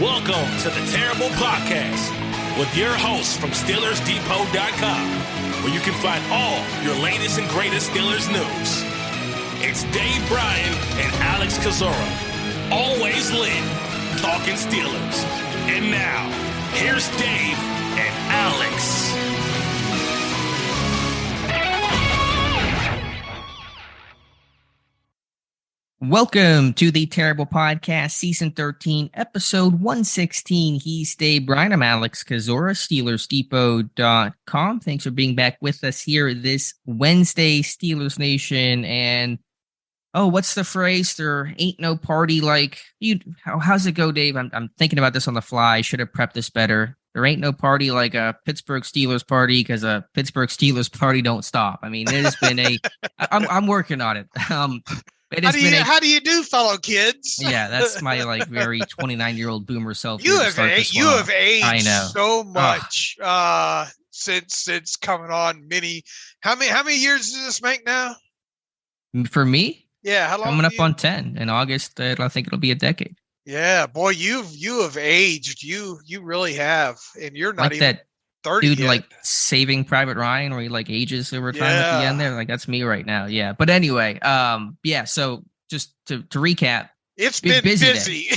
Welcome to the Terrible Podcast with your hosts from SteelersDepot.com, where you can find all your latest and greatest Steelers news. It's Dave Bryan and Alex Kozora, always lit, talking Steelers. And now, here's Dave and Alex. Welcome to the Terrible Podcast, Season 13, Episode 116. He's Dave Bryan. I'm Alex Kozora, SteelersDepot.com. Thanks for being back with us here this Wednesday, Steelers Nation. And, what's the phrase? There ain't no party like you. How's it go, Dave? I'm thinking about this on the fly. I should have prepped this better. There ain't no party like a Pittsburgh Steelers party because a Pittsburgh Steelers party don't stop. I mean, it has been I'm working on it. How do you do, fellow kids? Yeah, that's my very 29-year-old boomer self. You have aged I know. So much since coming on. How many years does this make now? For me? Yeah, how long? Coming up on 10 in August. I think it'll be a decade. Yeah, boy, you have aged. You really have, and you're not like even that 30 dude, yet. like Saving Private Ryan, where he ages over time at the end there. Like that's me right now. Yeah, but anyway, So just to recap, it's been busy.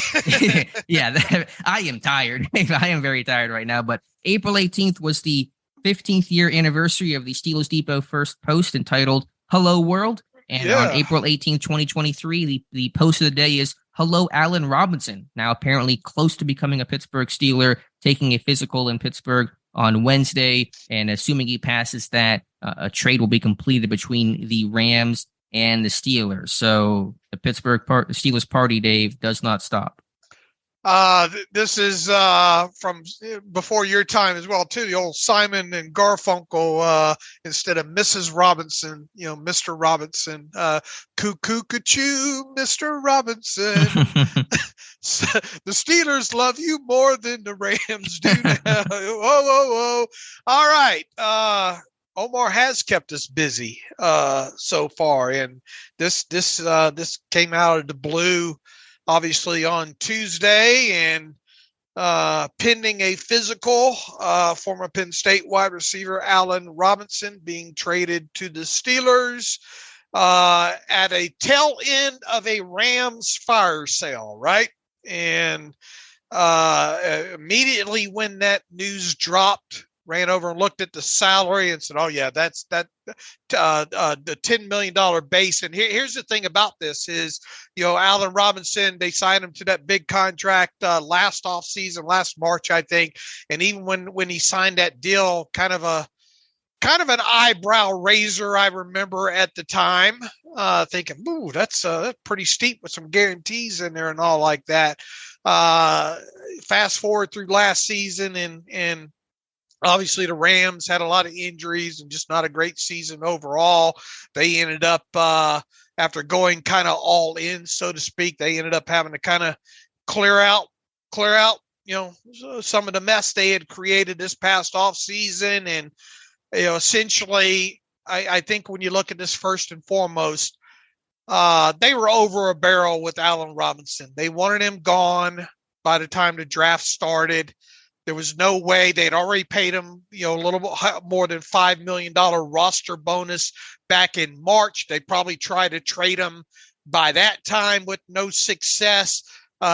Yeah, I am tired. I am very tired right now. But April 18th was the 15th year anniversary of the Steelers Depot first post entitled "Hello World," and on April 18th, 2023, the post of the day is "Hello Allen Robinson." Now apparently close to becoming a Pittsburgh Steeler, taking a physical in Pittsburgh on Wednesday, and assuming he passes that, a trade will be completed between the Rams and the Steelers. So the Steelers party, Dave, does not stop. This is from before your time as well, too. The old Simon and Garfunkel, instead of Mrs. Robinson, Mr. Robinson, cuckoo-ca-choo, Mr. Robinson. The Steelers love you more than the Rams do now. Whoa. All right. Omar has kept us busy so far, and this came out of the blue, obviously on Tuesday, and pending a physical, former Penn State wide receiver Allen Robinson being traded to the Steelers at a tail end of a Rams fire sale, right? And immediately when that news dropped, ran over and looked at the salary and said, "Oh yeah, that's the $10 million base." And here's the thing about this is, Allen Robinson, they signed him to that big contract last offseason, last March, I think. And even when he signed that deal, kind of an eyebrow raiser, I remember at the time, thinking, "Ooh, that's pretty steep with some guarantees in there and all like that." Fast forward through last season, and obviously the Rams had a lot of injuries and just not a great season overall. They ended up, after going kind of all in, so to speak, they ended up having to kind of clear out, some of the mess they had created this past off season. And, essentially, I think when you look at this first and foremost, they were over a barrel with Allen Robinson. They wanted him gone by the time the draft started. There was no way. They'd already paid him, a little bit more than $5 million roster bonus back in March. They probably tried to trade him by that time with no success.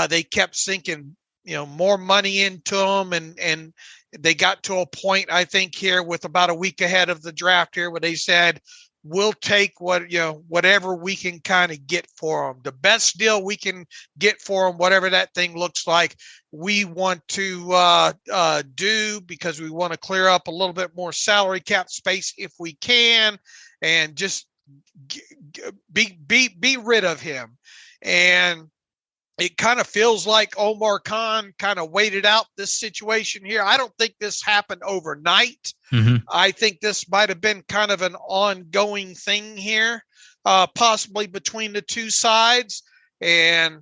They kept sinking, more money into him, and they got to a point, I think, here with about a week ahead of the draft here, where they said, "We'll take whatever we can kind of get for them. The best deal we can get for them, whatever that thing looks like, we want to do, because we want to clear up a little bit more salary cap space if we can, and just be rid of him." And it kind of feels like Omar Khan kind of waited out this situation here. I don't think this happened overnight. Mm-hmm. I think this might have been kind of an ongoing thing here, possibly between the two sides. And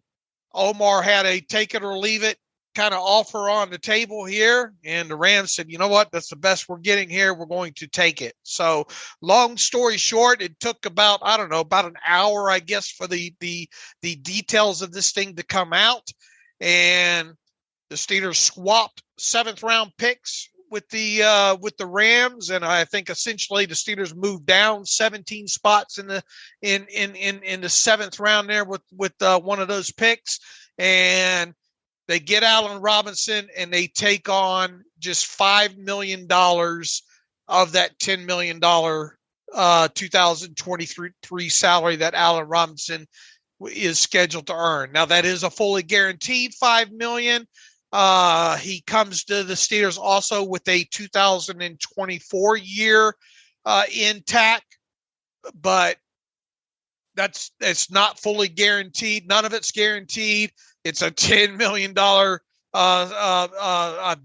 Omar had a take it or leave it kind of offer on the table here. And the Rams said, "You know what? That's the best we're getting here. We're going to take it." So long story short, it took about an hour, I guess, for the details of this thing to come out. And The Steelers swapped 7th round picks with the Rams, and I think essentially the Steelers moved down 17 spots in the 7th round there with one of those picks, and they get Allen Robinson and they take on just $5 million of that $10 million 2023 salary that Allen Robinson is scheduled to earn. Now that is a fully guaranteed $5 million. He comes to the Steelers also with a 2024 year intact, but it's not fully guaranteed. None of it's guaranteed. It's a $10 million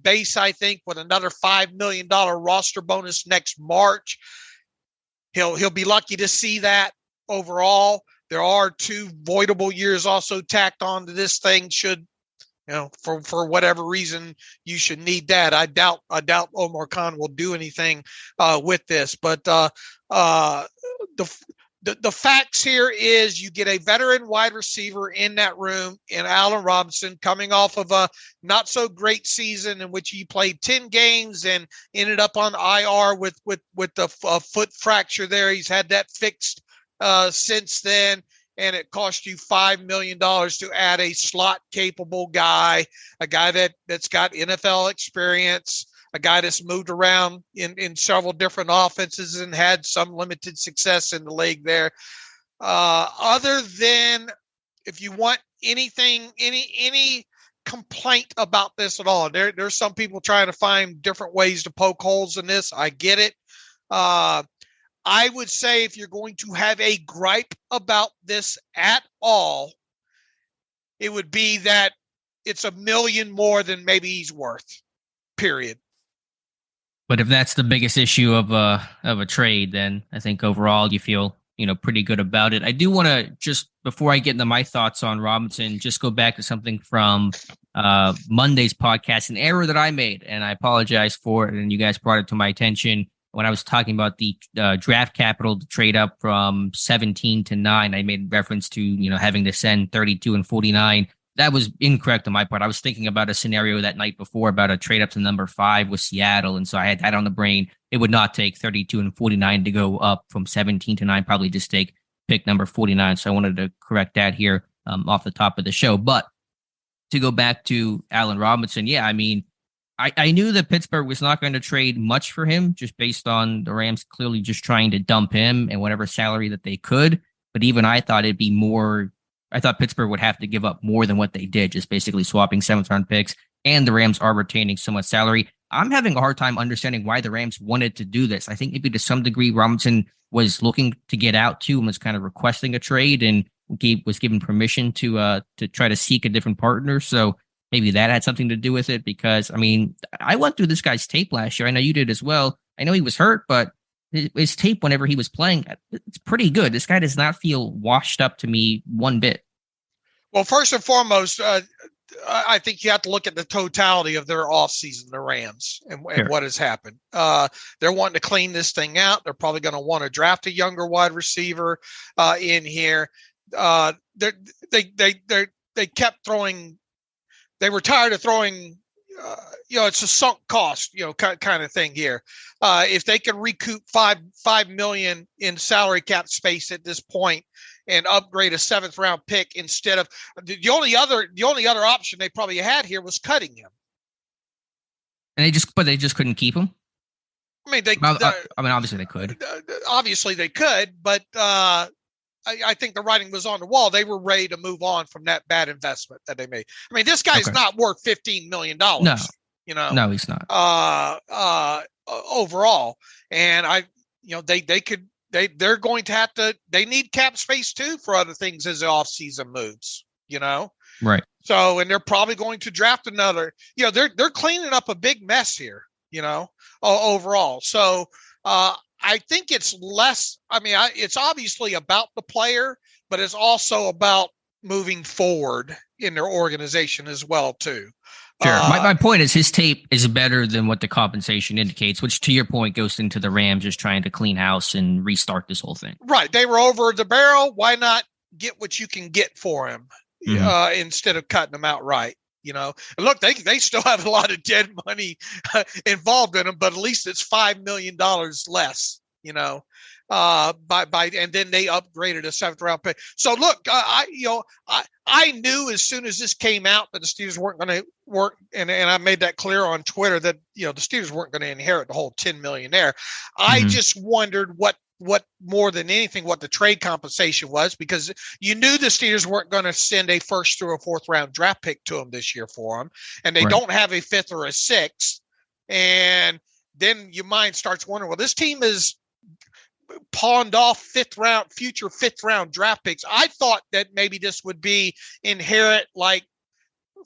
base, I think, with another $5 million roster bonus next March. He'll be lucky to see that overall. There are 2 voidable years also tacked on to this thing should, for whatever reason you should need that. I doubt Omar Khan will do anything with this, but the facts here is you get a veteran wide receiver in that room in Allen Robinson, coming off of a not so great season in which he played 10 games and ended up on IR with the foot fracture there. He's had that fixed since then. And it cost you $5 million to add a slot capable guy, a guy that's got NFL experience, a guy that's moved around in several different offenses and had some limited success in the league there. Other than, if you want anything, any complaint about this at all, there's some people trying to find different ways to poke holes in this. I get it. I would say if you're going to have a gripe about this at all, it would be that it's $1 million more than maybe he's worth, period. But if that's the biggest issue of a trade, then I think overall you feel, pretty good about it. I do want to just, before I get into my thoughts on Robinson, just go back to something from Monday's podcast, an error that I made, and I apologize for it. And you guys brought it to my attention. When I was talking about the draft capital to trade up from 17 to 9, I made reference to, having to send 32 and 49. That was incorrect on my part. I was thinking about a scenario that night before about a trade up to number 5 with Seattle. And so I had that on the brain. It would not take 32 and 49 to go up from 17 to 9, probably just take pick number 49. So I wanted to correct that here off the top of the show. But to go back to Allen Robinson, yeah, I mean, I knew that Pittsburgh was not going to trade much for him just based on the Rams clearly just trying to dump him and whatever salary that they could. But even I thought it'd be more. I thought Pittsburgh would have to give up more than what they did, just basically swapping 7th round picks, and the Rams are retaining so much salary. I'm having a hard time understanding why the Rams wanted to do this. I think maybe to some degree Robinson was looking to get out too and was kind of requesting a trade and was given permission to try to seek a different partner. So maybe that had something to do with it, because, I mean, I went through this guy's tape last year. I know you did as well. I know he was hurt, but his tape whenever he was playing, it's pretty good. This guy does not feel washed up to me one bit. Well, first and foremost, I think you have to look at the totality of their offseason, the Rams, and Sure. what has happened. They're wanting to clean this thing out. They're probably going to want to draft a younger wide receiver in here. They kept throwing. They were tired of throwing, it's a sunk cost, kind of thing here. If they can recoup $5 million in salary cap space at this point and upgrade a 7th round pick instead of the only other option they probably had here was cutting him. And they just couldn't keep him. I mean, obviously they could. Obviously they could, but I think the writing was on the wall. They were ready to move on from that bad investment that they made. I mean, this guy's not worth $15 million. No, no, he's not. Overall, and they're going to have to. They need cap space too for other things as the offseason moves. Right. So, and they're probably going to draft another. They're cleaning up a big mess here. Overall. So. I think it's less. I mean, it's obviously about the player, but it's also about moving forward in their organization as well, too. Sure. My point is his tape is better than what the compensation indicates, which, to your point, goes into the Rams just trying to clean house and restart this whole thing. Right. They were over the barrel. Why not get what you can get for him instead of cutting them outright? And look, they still have a lot of dead money involved in them, but at least it's $5 million less, and then they upgraded a 7th round pick. So look, I knew as soon as this came out that the Steelers weren't going to work, and I made that clear on Twitter that the Steelers weren't going to inherit the whole $10 million there. I just wondered what more than anything what the trade compensation was, because you knew the Steelers weren't going to send a 1st through a 4th round draft pick to them this year for them, and they don't have a 5th or a 6th, and then your mind starts wondering, well, this team is pawned off future 5th round draft picks. I thought that maybe this would be inherit like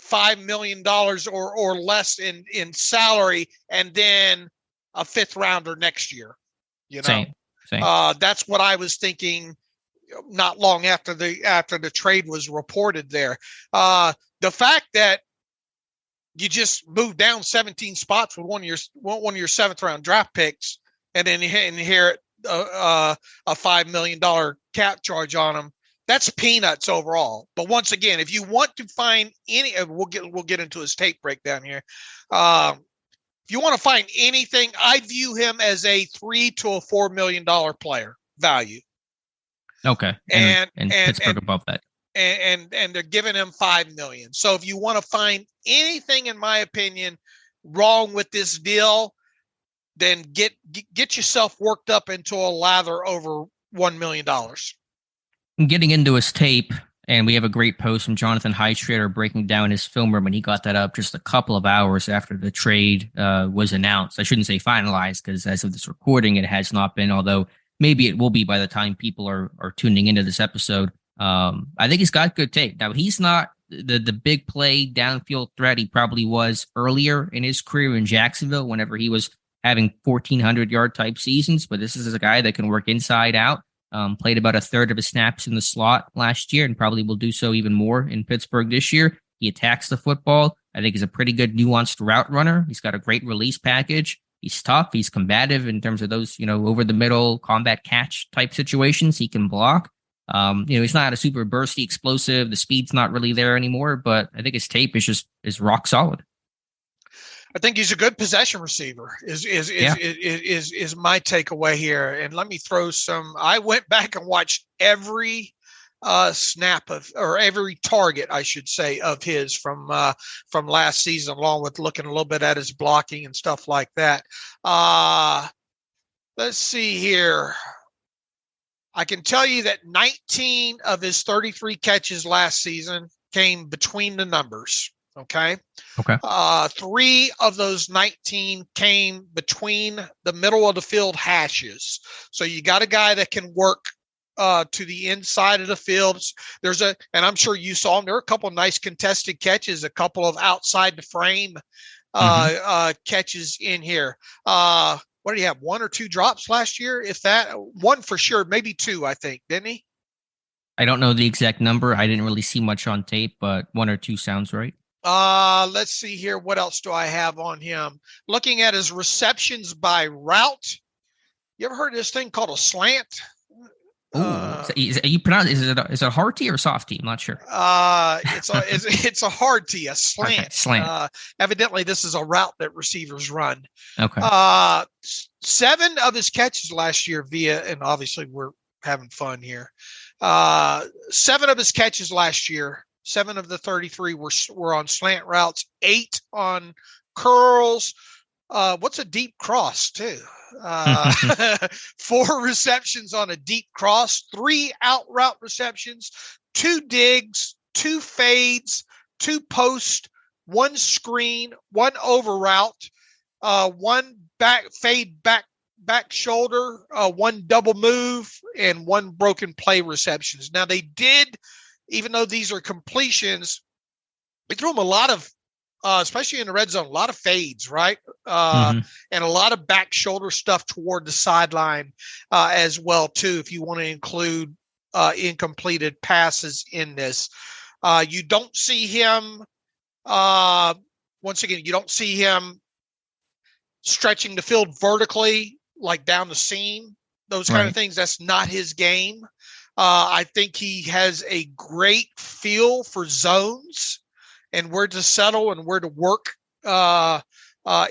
$5 million or less in salary, and then a 5th rounder next year. Same. That's what I was thinking. Not long after the trade was reported there, the fact that you just moved down 17 spots with one of your 7th round draft picks, and then you inherit a $5 million cap charge on them, that's peanuts overall. But once again, if you want to find any, we'll get into his tape breakdown here. If you want to find anything, I view him as a $3 to $4 million player value. Okay, and Pittsburgh above that, and they're giving him $5 million. So if you want to find anything, in my opinion, wrong with this deal, then get yourself worked up into a lather over $1 million. Getting into his tape, and we have a great post from Jonathan Heistrader breaking down his film room, and he got that up just a couple of hours after the trade was announced. I shouldn't say finalized, because as of this recording, it has not been, although maybe it will be by the time people are tuning into this episode. I think he's got good tape. Now, he's not the big play downfield threat he probably was earlier in his career in Jacksonville whenever he was having 1,400-yard type seasons, but this is a guy that can work inside out. Played about a third of his snaps in the slot last year and probably will do so even more in Pittsburgh this year. He attacks the football. I think he's a pretty good nuanced route runner. He's got a great release package. He's tough. He's combative in terms of those, over the middle combat catch type situations. He can block. He's not a super bursty explosive. The speed's not really there anymore, but I think his tape is rock solid. I think he's a good possession receiver is my takeaway here. And let me throw I went back and watched every snap or every target, I should say, of his from last season, along with looking a little bit at his blocking and stuff like that. Let's see here. I can tell you that 19 of his 33 catches last season came between the numbers. Okay. 3 of those 19 came between the middle of the field hashes. So you got a guy that can work to the inside of the field. And I'm sure you saw him. There are a couple of nice contested catches, a couple of outside the frame catches in here. What did he have? 1 or 2 drops last year? If that, 1 for sure, maybe 2, I think, didn't he? I don't know the exact number. I didn't really see much on tape, but 1 or 2 sounds right. Let's see here. What else do I have on him? Looking at his receptions by route. You ever heard of this thing called a slant? You pronounce is it a hard T or soft T? I'm not sure. It's a hard T, a slant. Okay, slant. Evidently, this is a route that receivers run. Okay. 7 of his catches last year and obviously we're having fun here. 7 of his catches last year. 7 of the 33 were on slant routes, 8 on curls. What's a deep cross too? 4 receptions on a deep cross, 3 out route receptions, 2 digs, 2 fades, 2 post, 1 screen, 1 over route, 1 back shoulder, 1 double move, and 1 broken play receptions. Now they did, even though these are completions, they threw them a lot of, especially in the red zone, a lot of fades, right? And a lot of back shoulder stuff toward the sideline as well, too, if you want to include incompleted passes in this. You don't see him, once again, you don't see him stretching the field vertically, like down the seam, those kind of things. That's not his game. I think he has a great feel for zones and where to settle and where to work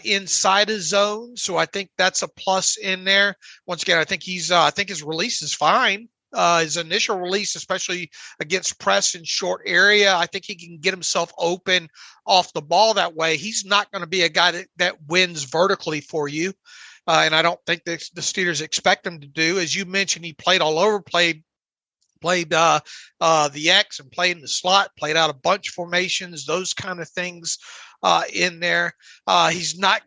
inside his zone. So I think that's a plus in there. Once again, I think his release is fine. His initial release, especially against press in short area, I think he can get himself open off the ball that way. He's not going to be a guy that wins vertically for you. And I don't think the Steelers expect him to do. As you mentioned, he played all over, played the X and played in the slot, played out a bunch of formations, those kind of things in there. He's not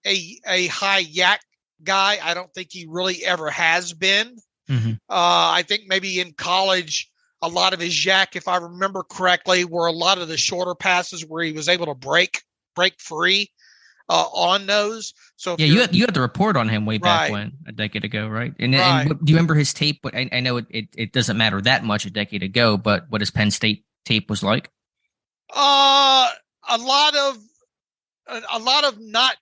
a high yak guy. I don't think he really ever has been. Mm-hmm. I think maybe in college, a lot of his yak, if I remember correctly, were a lot of the shorter passes where he was able to break free on those. So yeah, you had the report on him way back when, a decade ago, right? And do you remember his tape? But I know it doesn't matter that much a decade ago, but what his Penn State tape was like? A lot of not.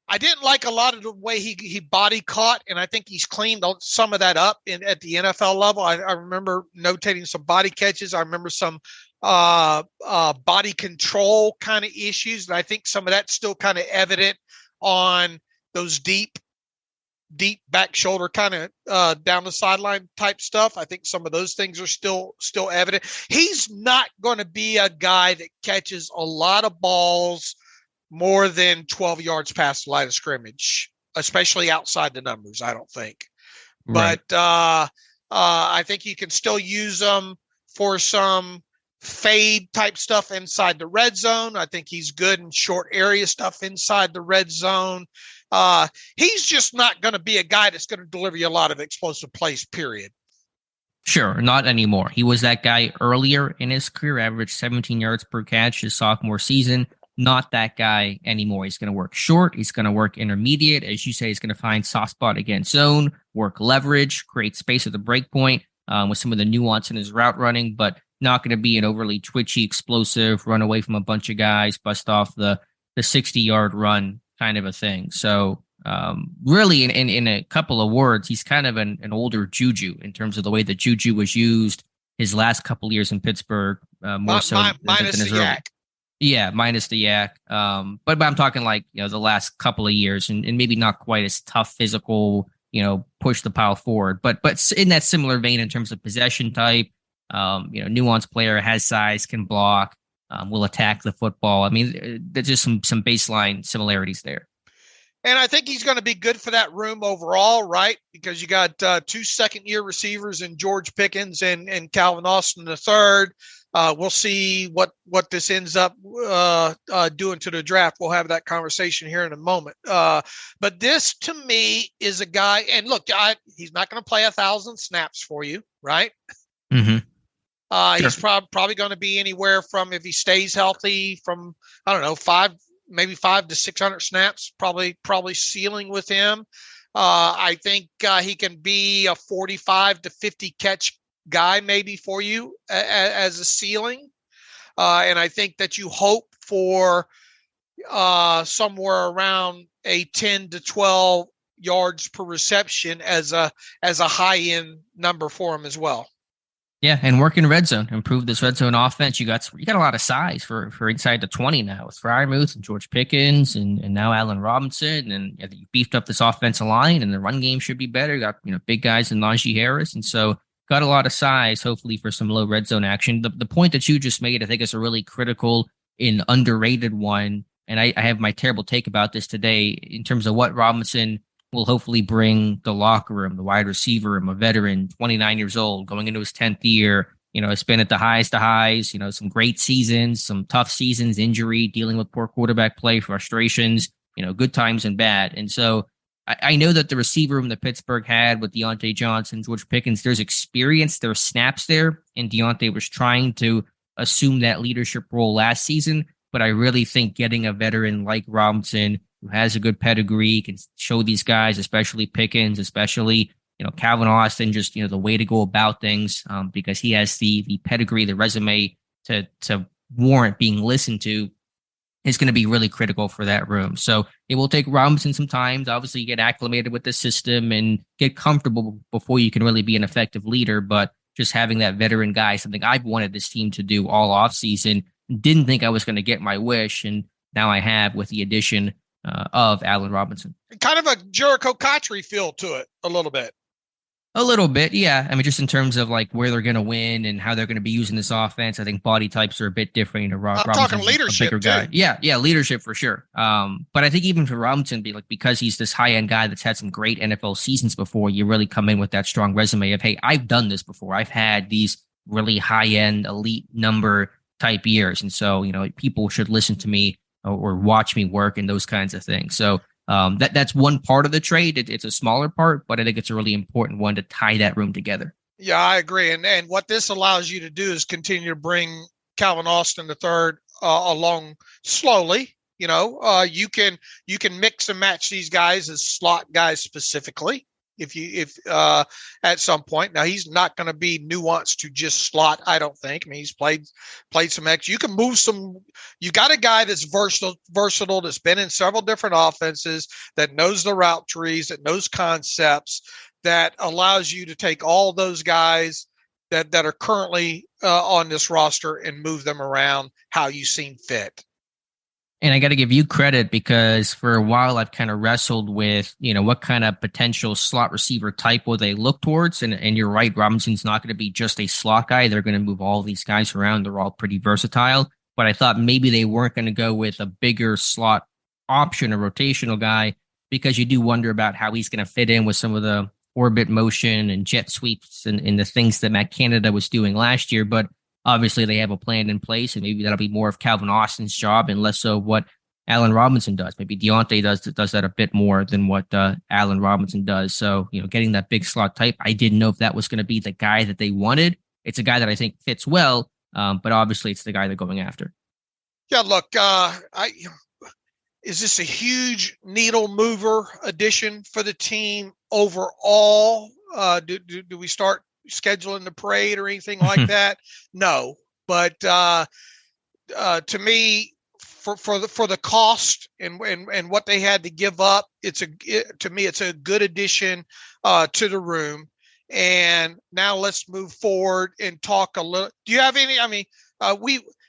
I didn't like a lot of the way he body caught, and I think he's cleaned some of that up at the NFL level. I remember notating some body catches. I remember some body control kind of issues, and I think some of that's still kind of evident on those deep back shoulder kind of down the sideline type stuff. I think some of those things are still evident. He's not going to be a guy that catches a lot of balls more than 12 yards past the line of scrimmage, especially outside the numbers, I don't think. Right. But I think you can still use them for some fade type stuff inside the red zone. I think he's good in short area stuff inside the red zone. He's just not going to be a guy that's going to deliver you a lot of explosive plays, period. Sure, not anymore. He was that guy earlier in his career, averaged 17 yards per catch his sophomore season. Not that guy anymore. He's going to work short. He's going to work intermediate. As you say, he's going to find soft spot against zone, work leverage, create space at the break point with some of the nuance in his route running, but not going to be an overly twitchy, explosive, run away from a bunch of guys, bust off the 60-yard run kind of a thing. So really, in a couple of words, he's kind of an older Juju in terms of the way that Juju was used his last couple of years in Pittsburgh, more so than his early. Yak. Yeah, minus the yak. But I'm talking like, the last couple of years and maybe not quite as tough physical, push the pile forward. But in that similar vein in terms of possession type, nuanced player, has size, can block, will attack the football. I mean, there's just some baseline similarities there. And I think he's going to be good for that room overall, right? Because you got 2 second-year receivers in George Pickens and Calvin Austin III. We'll see what this ends up doing to the draft. We'll have that conversation here in a moment. But this, to me, is a guy, and look, he's not going to play 1,000 snaps for you, right? Mm-hmm. Sure. He's probably going to be anywhere from, if he stays healthy, from, I don't know, 500 to 600 snaps, probably ceiling with him. I think he can be a 45 to 50 catch guy maybe for you as a ceiling. And I think that you hope for somewhere around a 10 to 12 yards per reception as a high end number for him as well. Yeah, and work in red zone, improve this red zone offense. You got a lot of size for inside the 20 now with Freiermuth and George Pickens and now Allen Robinson, and you beefed up this offensive line, and the run game should be better. You got big guys in Najee Harris, and so got a lot of size, hopefully for some low red zone action. The point that you just made, I think, is a really critical and underrated one, and I have my terrible take about this today in terms of what Robinson will hopefully bring the locker room, the wide receiver room, a veteran, 29 years old, going into his 10th year, has been at the highest of highs, some great seasons, some tough seasons, injury, dealing with poor quarterback play, frustrations, good times and bad. And so I know that the receiver room that Pittsburgh had with Deontay Johnson, George Pickens, there's experience, there's snaps there, and Deontay was trying to assume that leadership role last season. But I really think getting a veteran like Robinson, who has a good pedigree, can show these guys, especially Pickens, especially, Calvin Austin, just, the way to go about things, because he has the pedigree, the resume to warrant being listened to, is going to be really critical for that room. So it will take Robinson some time to obviously get acclimated with the system and get comfortable before you can really be an effective leader. But just having that veteran guy, something I've wanted this team to do all offseason, didn't think I was going to get my wish, and now I have with the addition of Allen Robinson. Kind of a Jericho Cotchery feel to it a little bit. A little bit, yeah. I mean, just in terms of like where they're going to win and how they're going to be using this offense, I think body types are a bit different. You know, I'm talking leadership, a bigger guy. Yeah, leadership for sure. But I think even for Robinson, because he's this high end guy that's had some great NFL seasons before, you really come in with that strong resume of, hey, I've done this before. I've had these really high end elite number type years, and so people should listen to me or watch me work and those kinds of things. So. That's one part of the trade. It's a smaller part, but I think it's a really important one to tie that room together. Yeah, I agree. And what this allows you to do is continue to bring Calvin Austin III along slowly. You can mix and match these guys as slot guys specifically. If at some point, now he's not going to be nuanced to just slot, I don't think. I mean, he's played some X. You can move some. You got a guy that's versatile, that's been in several different offenses, that knows the route trees, that knows concepts, that allows you to take all those guys that are currently on this roster and move them around how you seem fit. And I got to give you credit because for a while I've kind of wrestled with, what kind of potential slot receiver type will they look towards? And you're right, Robinson's not going to be just a slot guy. They're going to move all these guys around. They're all pretty versatile. But I thought maybe they weren't going to go with a bigger slot option, a rotational guy, because you do wonder about how he's going to fit in with some of the orbit motion and jet sweeps and the things that Matt Canada was doing last year. But obviously, they have a plan in place, and maybe that'll be more of Calvin Austin's job and less so what Allen Robinson does. Maybe Deontay does that a bit more than what Allen Robinson does. So, getting that big slot type, I didn't know if that was going to be the guy that they wanted. It's a guy that I think fits well, but obviously it's the guy they're going after. Yeah, look, is this a huge needle mover addition for the team overall? Do we start scheduling the parade or anything like that? No, but to me, for the cost and what they had to give up, it's a good addition to the room. And now let's move forward and talk a little. Do you have any? I mean,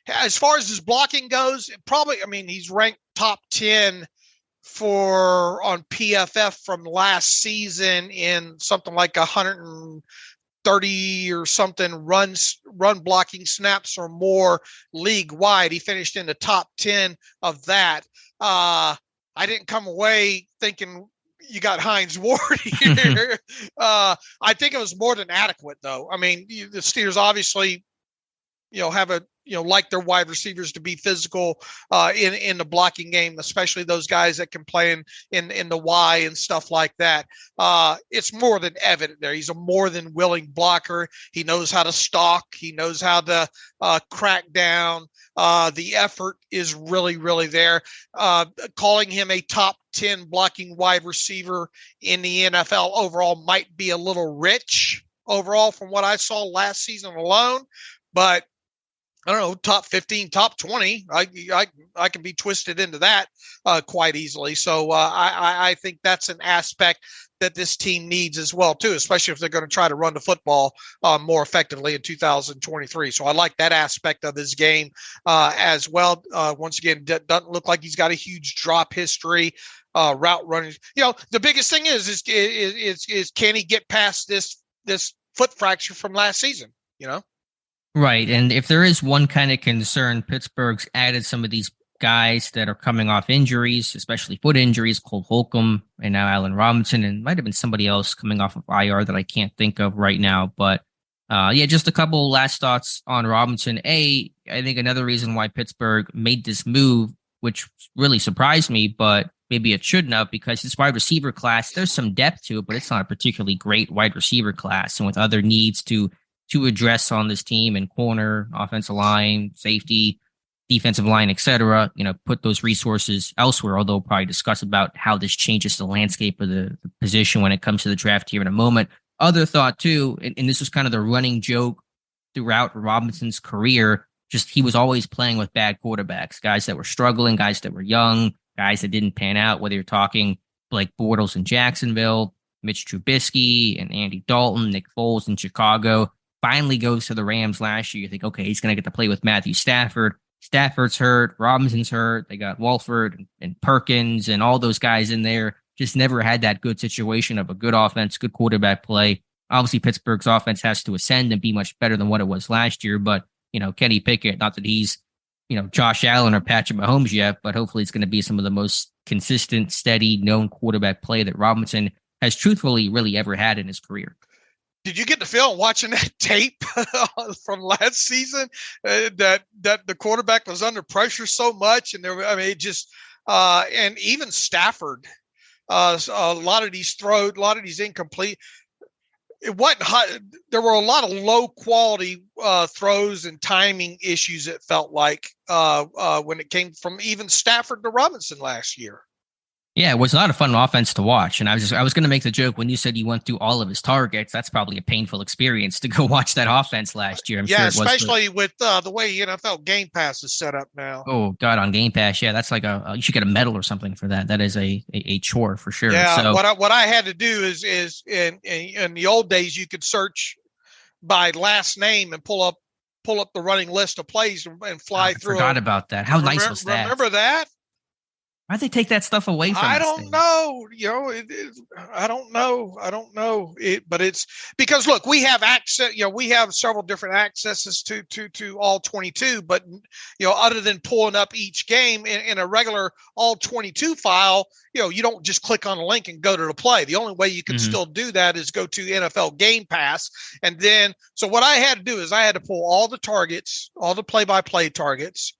as far as his blocking goes, he's ranked top 10 on PFF from last season in something like 130 or something run blocking snaps or more league wide. He finished in the top 10 of that. I didn't come away thinking you got Hines Ward here. I think it was more than adequate, though. I mean, the Steelers obviously, have like their wide receivers to be physical in the blocking game, especially those guys that can play in the Y and stuff like that. It's more than evident there. He's a more than willing blocker. He knows how to stalk. He knows how to crack down. The effort is really, really there. Calling him a top 10 blocking wide receiver in the NFL overall might be a little rich overall from what I saw last season alone, but I don't know, top 15, top 20. I can be twisted into that quite easily. So I think that's an aspect that this team needs as well, too, especially if they're going to try to run the football more effectively in 2023. So I like that aspect of his game as well. Once again, doesn't look like he's got a huge drop history. Route running. The biggest thing is can he get past this foot fracture from last season? Right. And if there is one kind of concern, Pittsburgh's added some of these guys that are coming off injuries, especially foot injuries, Cole Holcomb and now Allen Robinson, and might have been somebody else coming off of IR that I can't think of right now. But just a couple last thoughts on Robinson. I think another reason why Pittsburgh made this move, which really surprised me, but maybe it shouldn't have, because this wide receiver class, there's some depth to it, but it's not a particularly great wide receiver class. And with other needs to address on this team and corner, offensive line, safety, defensive line, etc., put those resources elsewhere, although we'll probably discuss about how this changes the landscape of the position when it comes to the draft here in a moment. Other thought too, and this was kind of the running joke throughout Robinson's career, just he was always playing with bad quarterbacks, guys that were struggling, guys that were young, guys that didn't pan out, whether you're talking Blake Bortles in Jacksonville, Mitch Trubisky and Andy Dalton, Nick Foles in Chicago. Finally goes to the Rams last year. You think, okay, he's going to get to play with Matthew Stafford. Stafford's hurt, Robinson's hurt. They got Walford and Perkins and all those guys in there. Just never had that good situation of a good offense, good quarterback play. Obviously, Pittsburgh's offense has to ascend and be much better than what it was last year. But, Kenny Pickett, not that he's, Josh Allen or Patrick Mahomes yet, but hopefully it's going to be some of the most consistent, steady, known quarterback play that Robinson has truthfully really ever had in his career. Did you get the feel watching that tape from last season that the quarterback was under pressure so much, and and even Stafford, a lot of these throws, a lot of these incomplete. It wasn't high. There were a lot of low quality throws and timing issues. It felt like when it came from even Stafford to Robinson last year. Yeah, it was not a fun offense to watch. And I was going to make the joke when you said you went through all of his targets. That's probably a painful experience to go watch that offense last year. I'm sure it was especially with the way NFL Game Pass is set up now. Oh God, on Game Pass, yeah, that's like you should get a medal or something for that. That is a chore for sure. Yeah, so, what I had to do is in the old days you could search by last name and pull up the running list of plays and fly through. I forgot about that. How nice was that? Remember that? Why'd they take that stuff away from us? I don't know. I don't know. But it's because look, we have access. We have several different accesses to all 22. But other than pulling up each game in a regular all 22 file, you don't just click on a link and go to the play. The only way you can still do that is go to NFL Game Pass, and then so what I had to do is I had to pull all the targets, all the play-by-play targets.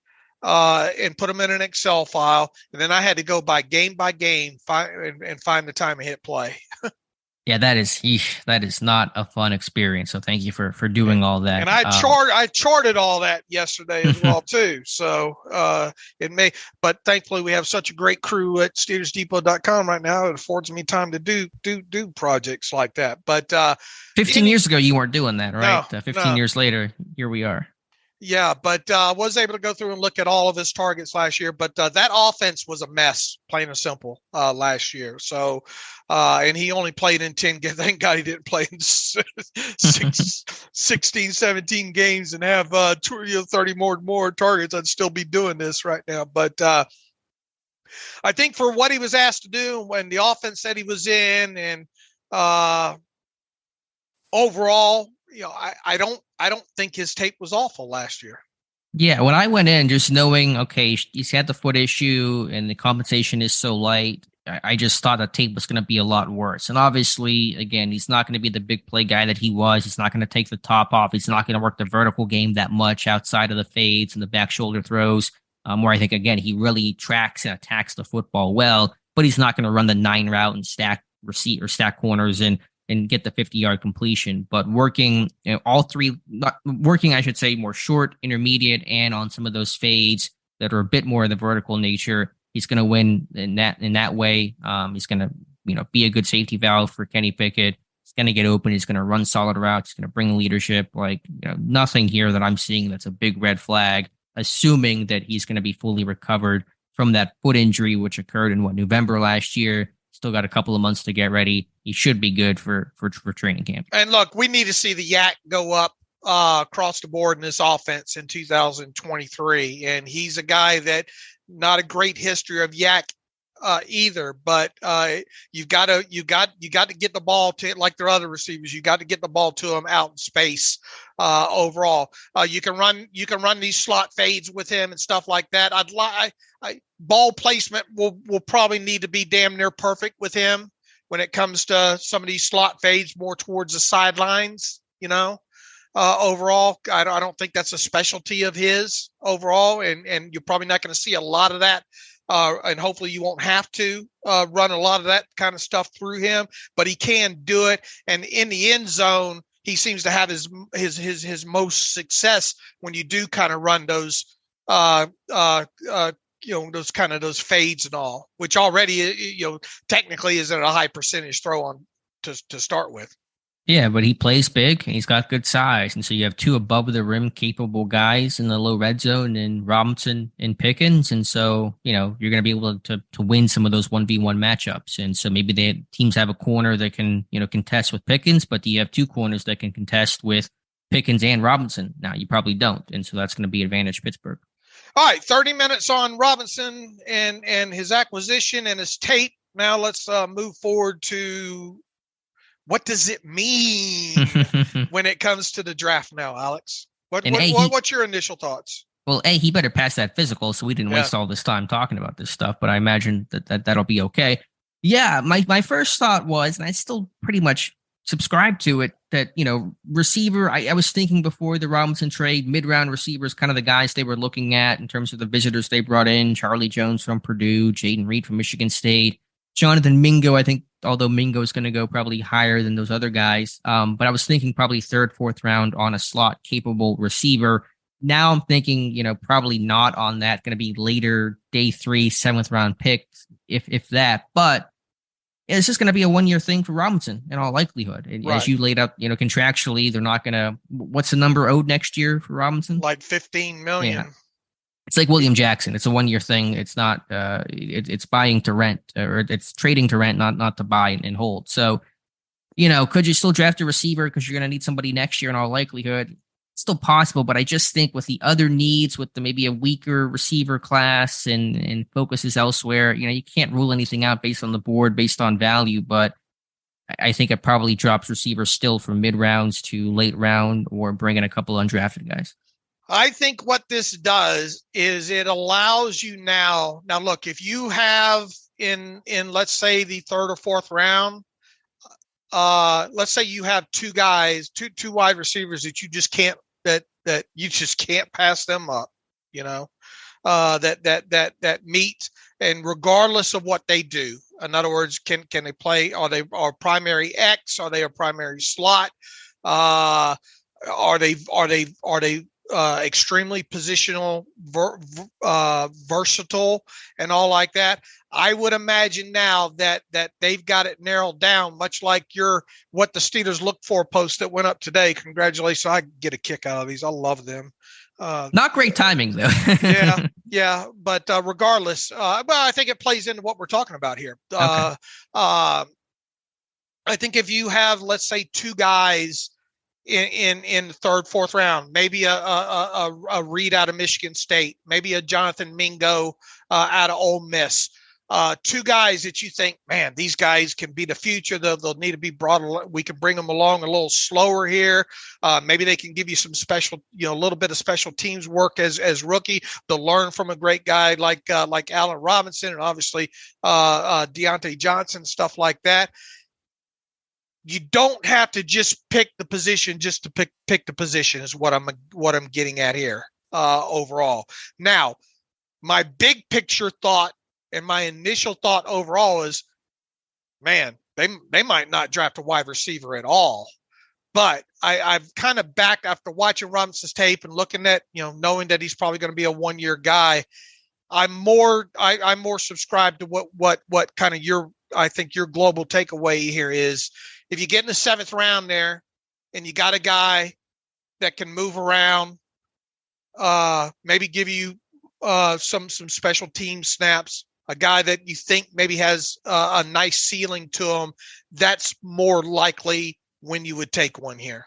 And put them in an Excel file, and then I had to go by game, and find the time I hit play. Yeah, that is not a fun experience. So thank you for doing all that. And I charted all that yesterday as well too. So but thankfully we have such a great crew at SteelersDepot.com right now. It affords me time to do projects like that. But 15 years ago you weren't doing that, right? No, 15 years later, here we are. Yeah, but was able to go through and look at all of his targets last year. But that offense was a mess, plain and simple, last year. So, and he only played in 10 games. Thank God he didn't play in 16, 17 games and have 30 more targets. I'd still be doing this right now. But I think for what he was asked to do when the offense that he was in and overall, I don't think his tape was awful last year. Yeah, when I went in just knowing, okay, he's had the foot issue and the compensation is so light, I just thought the tape was going to be a lot worse. And obviously, again, he's not going to be the big play guy that he was. He's not going to take the top off. He's not going to work the vertical game that much outside of the fades and the back shoulder throws, where I think, again, he really tracks and attacks the football well, but he's not going to run the 9 route and stack receipt or stack corners and get the 50-yard completion, but working I should say, more short, intermediate, and on some of those fades that are a bit more of the vertical nature. He's going to win in that way. He's going to, be a good safety valve for Kenny Pickett. He's going to get open. He's going to run solid routes. He's going to bring leadership. Nothing here that I'm seeing that's a big red flag, assuming that he's going to be fully recovered from that foot injury, which occurred in November last year. Still got a couple of months to get ready. He should be good for training camp. And look, we need to see the yak go up across the board in this offense in 2023. And he's a guy that not a great history of yak either, but you got to get the ball to, like their other receivers. You got to get the ball to them out in space. Overall, you can run these slot fades with him and stuff like that. Ball placement will probably need to be damn near perfect with him when it comes to some of these slot fades more towards the sidelines. Overall, I don't think that's a specialty of his overall, and you're probably not going to see a lot of that. And hopefully you won't have to run a lot of that kind of stuff through him, but he can do it. And in the end zone, he seems to have his most success when you do kind of run those those fades and all, which already technically isn't a high percentage throw on to start with. Yeah, but he plays big and he's got good size. And so you have 2 above the rim capable guys in the low red zone in Robinson and Pickens. And so, you're going to be able to win some of those 1v1 matchups. And so maybe teams have a corner that can, contest with Pickens, but do you have 2 corners that can contest with Pickens and Robinson? Now you probably don't. And so that's going to be advantage Pittsburgh. All right, 30 minutes on Robinson and his acquisition and his tape. Now let's move forward to what does it mean when it comes to the draft now, Alex? What's your initial thoughts? Well, he better pass that physical so we didn't waste all this time talking about this stuff, but I imagine that'll be okay. Yeah, my first thought was, and I still pretty much subscribe to it, that, receiver, I was thinking before the Robinson trade, mid-round receivers, kind of the guys they were looking at in terms of the visitors they brought in, Charlie Jones from Purdue, Jaden Reed from Michigan State, Jonathan Mingo, I think, although Mingo is going to go probably higher than those other guys. But I was thinking probably third, fourth round on a slot capable receiver. Now I'm thinking, probably not on that, going to be later day 3, 7th round pick, if that, but it's just going to be a 1-year thing for Robinson in all likelihood. And as you laid out, contractually, they're not going to, what's the number owed next year for Robinson? Like $15 million. Yeah. It's like William Jackson. It's a 1-year thing. It's not, it's buying to rent, or it's trading to rent, not to buy and hold. So, could you still draft a receiver because you're going to need somebody next year in all likelihood? It's still possible, but I just think with the other needs, with maybe a weaker receiver class and focuses elsewhere, you can't rule anything out based on the board, based on value, but I think it probably drops receivers still from mid rounds to late round, or bring in a couple undrafted guys. I think what this does is it allows you now look, if you have in let's say the 3rd or 4th round, let's say you have two guys, two wide receivers that you just can't, that you just can't pass them up, that meet, and regardless of what they do. In other words, can they play? Are they primary X? Are they a primary slot? Are they extremely positional, versatile, and all like that? I would imagine now that they've got it narrowed down, much like what the Steelers look for post that went up today. Congratulations. I get a kick out of these. I love them. Not great timing though. yeah. But regardless, but I think it plays into what we're talking about here. Okay. I think if you have, let's say, 2 guys in the 3rd, 4th round, maybe a Reed out of Michigan State, maybe a Jonathan Mingo out of Ole Miss. 2 guys that you think, man, these guys can be the future. They'll need to be brought. We can bring them along a little slower here. Maybe they can give you some special, a little bit of special teams work as rookie. They'll learn from a great guy like Allen Robinson, and obviously Deontay Johnson, stuff like that. You don't have to just pick the position just to pick the position is what I'm getting at here overall. Now, my big picture thought and my initial thought overall is, man, they might not draft a wide receiver at all. But I've kind of backed after watching Robinson's tape and looking at, knowing that he's probably going to be a 1-year guy. I'm more subscribed to what kind of I think your global takeaway here is, if you get in the 7th round there and you got a guy that can move around, maybe give you some special team snaps, a guy that you think maybe has a nice ceiling to him, that's more likely when you would take one here.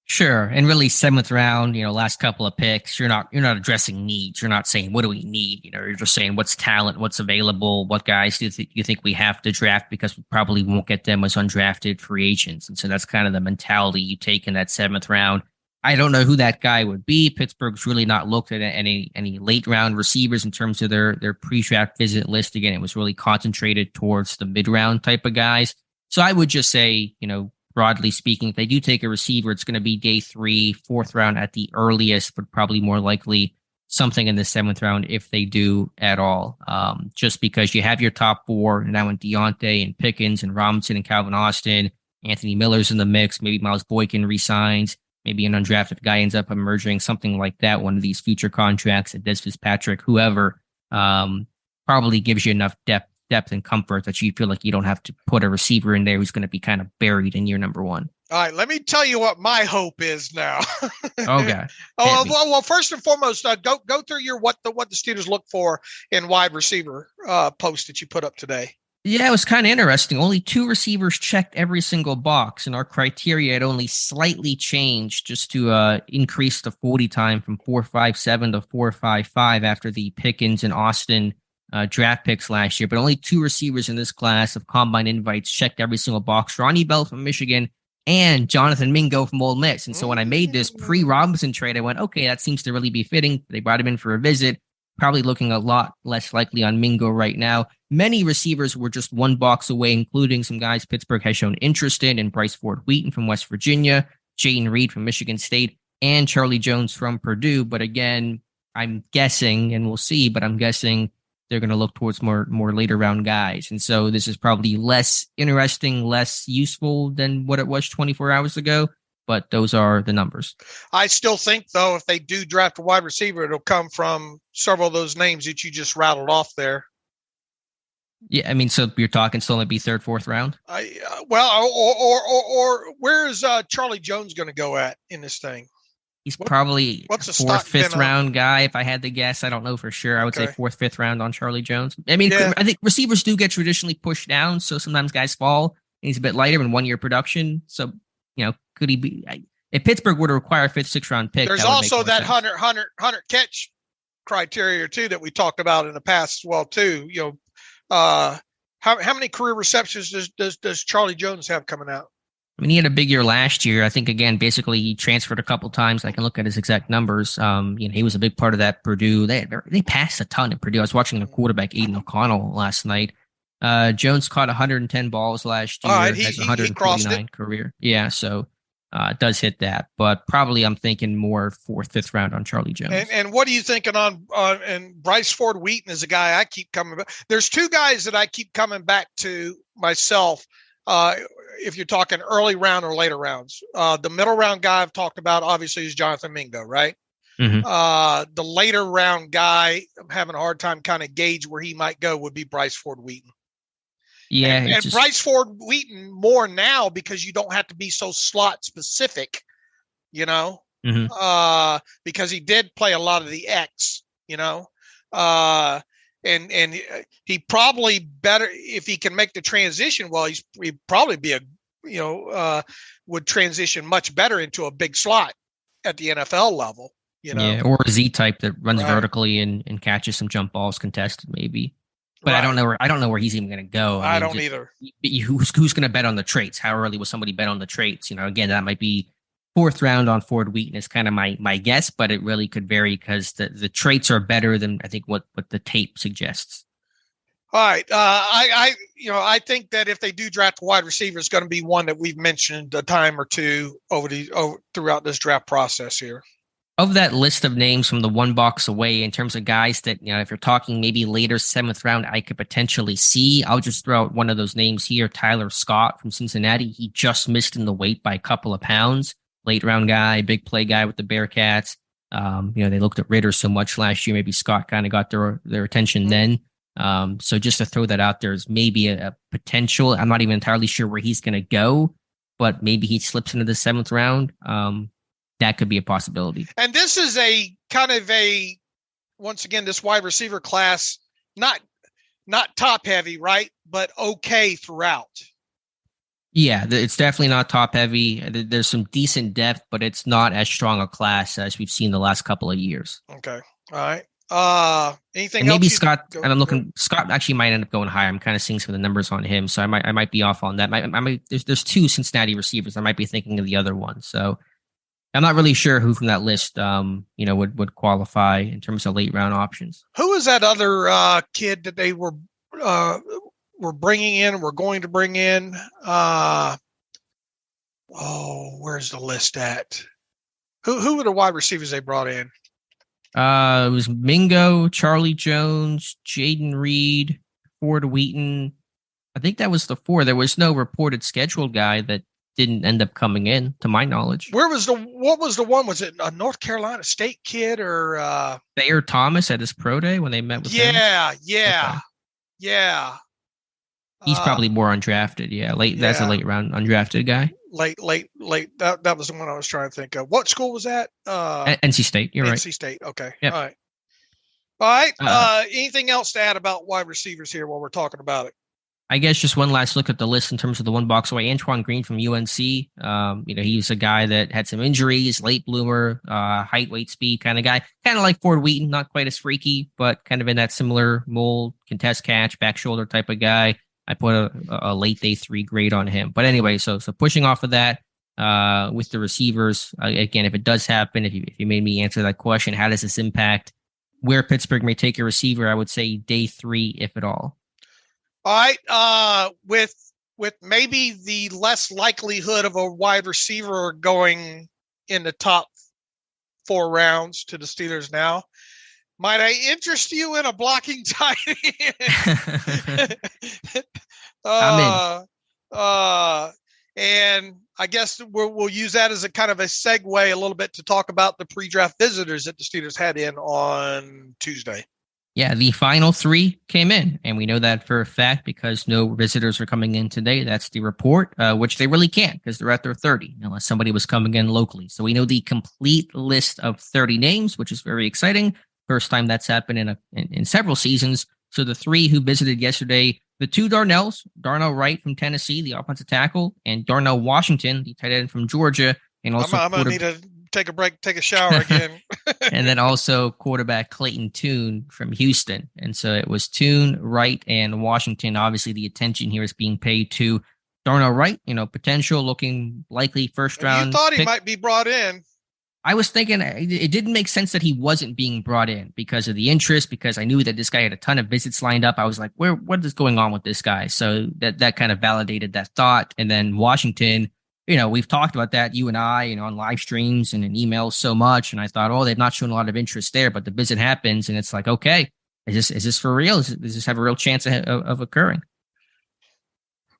Sure. And really 7th round, last couple of picks, you're not addressing needs. You're not saying, what do we need? You're just saying what's talent, what's available, what guys do you think we have to draft, because we probably won't get them as undrafted free agents. And so that's kind of the mentality you take in that 7th round. I don't know who that guy would be. Pittsburgh's really not looked at any late round receivers in terms of their pre-draft visit list. Again, it was really concentrated towards the mid-round type of guys. So I would just say, broadly speaking, if they do take a receiver, it's going to be day 3, 4th round at the earliest, but probably more likely something in the 7th round if they do at all. Just because you have your top 4 now in Deontay and Pickens and Robinson and Calvin Austin, Anthony Miller's in the mix, maybe Miles Boykin resigns, maybe an undrafted guy ends up emerging, something like that, one of these future contracts, at Des Fitzpatrick, whoever, probably gives you enough depth and comfort that you feel like you don't have to put a receiver in there who's going to be kind of buried in year number 1. All right, let me tell you what my hope is now. Okay. Well, first and foremost, go through what the Steelers look for in wide receiver post that you put up today. Yeah, it was kind of interesting. Only 2 receivers checked every single box, and our criteria had only slightly changed just to increase the 40 time from 4.57 to 4.55 after the Pickens and Austin draft picks last year. But only 2 receivers in this class of combine invites checked every single box. Ronnie Bell from Michigan and Jonathan Mingo from Ole Miss. And so when I made this pre-Robinson trade, I went, okay, that seems to really be fitting. They brought him in for a visit. Probably looking a lot less likely on Mingo right now. Many receivers were just 1 box away, including some guys Pittsburgh has shown interest in Bryce Ford Wheaton from West Virginia, Jaden Reed from Michigan State, and Charlie Jones from Purdue. But again, I'm guessing, and we'll see, but I'm guessing they're going to look towards more later round guys. And so this is probably less interesting, less useful than what it was 24 hours ago. But those are the numbers. I still think, though, if they do draft a wide receiver, it'll come from several of those names that you just rattled off there. Yeah, I mean, so you're talking still maybe 3rd, 4th round? Or where is Charlie Jones going to go at in this thing? He's probably what's a 4th, 5th round guy. If I had to guess, I don't know for sure. I would say 4th, 5th round on Charlie Jones. I mean, I think receivers do get traditionally pushed down, so sometimes guys fall. And he's a bit lighter in 1-year production, so. Could he be? If Pittsburgh were to require a 5th, 6th round pick, there's also that 100 catch criteria too that we talked about in the past as well too. How many career receptions does Charlie Jones have coming out? I mean, he had a big year last year. I think again, basically he transferred a couple times. I can look at his exact numbers. He was a big part of that Purdue. They passed a ton at Purdue. I was watching the quarterback Aiden O'Connell last night. Jones caught 110 balls last year. Has 149 career. Yeah, so it does hit that, but probably I'm thinking more 4th, 5th round on Charlie Jones. And what are you thinking on? And Bryce Ford Wheaton is a guy I keep coming back. There's 2 guys that I keep coming back to myself. If you're talking early round or later rounds, the middle round guy I've talked about obviously is Jonathan Mingo, right? Mm-hmm. The later round guy I'm having a hard time kind of gauge where he might go would be Bryce Ford Wheaton. Yeah, and Bryce Ford Wheaton more now because you don't have to be so slot specific, mm-hmm. Because he did play a lot of the X, and he probably better if he can make the transition. Well, he'd probably be would transition much better into a big slot at the NFL level, Yeah, or a Z type that runs vertically and catches some jump balls contested, maybe. But I don't know where he's even going to go. I don't either. Who's going to bet on the traits? How early will somebody bet on the traits? Again, that might be 4th round on Ford Wheaton is kind of my guess, but it really could vary because the traits are better than I think what the tape suggests. All right. I think that if they do draft a wide receiver, it's going to be one that we've mentioned a time or two throughout this draft process here. Of that list of names from the 1 box away, in terms of guys that, if you're talking maybe later 7th round, I could potentially see, I'll just throw out one of those names here, Tyler Scott from Cincinnati. He just missed in the weight by a couple of pounds. Late round guy, big play guy with the Bearcats. They looked at Ritter so much last year. Maybe Scott kind of got their attention then. So just to throw that out there is maybe a potential. I'm not even entirely sure where he's going to go, but maybe he slips into the 7th round. That could be a possibility. And this is a kind of once again, this wide receiver class, not top heavy, right? But okay throughout. Yeah, it's definitely not top heavy. There's some decent depth, but it's not as strong a class as we've seen the last couple of years. Okay. All right. Anything else? Maybe Scott, and I'm looking, Scott actually might end up going higher. I'm kind of seeing some of the numbers on him. So I might be off on that. There's 2 Cincinnati receivers. I might be thinking of the other one. So I'm not really sure who from that list, would qualify in terms of late round options. Who is that other kid that they were bringing in? We're going to bring in. Where's the list at? Who were the wide receivers they brought in? It was Mingo, Charlie Jones, Jaden Reed, Ford Wheaton. I think that was the 4. There was no reported scheduled guy that didn't end up coming in, to my knowledge. What was the one? Was it a North Carolina State kid or Thayer Thomas at his pro day when they met with him? Yeah. He's probably more undrafted. Yeah, late. Yeah. That's a late round undrafted guy. Late. That was the one I was trying to think of. What school was that? NC State. You're right. NC State. Okay. Yep. All right. Anything else to add about wide receivers here while we're talking about it? I guess just one last look at the list in terms of the one box away. Antoine Green from UNC. He's a guy that had some injuries, late bloomer, height, weight, speed kind of guy. Kind of like Ford Wheaton, not quite as freaky, but kind of in that similar mold, contest catch, back shoulder type of guy. I put a late day 3 grade on him. But anyway, so pushing off of that with the receivers, again, if it does happen, if you made me answer that question, how does this impact where Pittsburgh may take a receiver? I would say day 3, if at all. All right. With maybe the less likelihood of a wide receiver going in the top 4 rounds to the Steelers now, might I interest you in a blocking tight end? I'm in. And I guess we'll use that as a kind of a segue a little bit to talk about the pre-draft visitors that the Steelers had in on Tuesday. Yeah, the final 3 came in, and we know that for a fact because no visitors are coming in today. That's the report, which they really can't because they're at their 30, unless somebody was coming in locally. So we know the complete list of 30 names, which is very exciting. First time that's happened in several seasons. So the 3 who visited yesterday, the 2 Darnells, Darnell Wright from Tennessee, the offensive tackle, and Darnell Washington, the tight end from Georgia. And also I'm going to need to take a break, take a shower again. And then also quarterback Clayton Tune from Houston. And so it was Tune, Wright, and Washington. Obviously, the attention here is being paid to Darnell Wright, potential looking likely first round. You thought he pick. might be brought in. I was thinking it didn't make sense that he wasn't being brought in because of the interest, because I knew that this guy had a ton of visits lined up. I was like, what is going on with this guy? So that kind of validated that thought. And then Washington, we've talked about that, you and I, on live streams and in emails so much. And I thought, they've not shown a lot of interest there, but the visit happens and it's like, okay, is this for real? Does this have a real chance of occurring?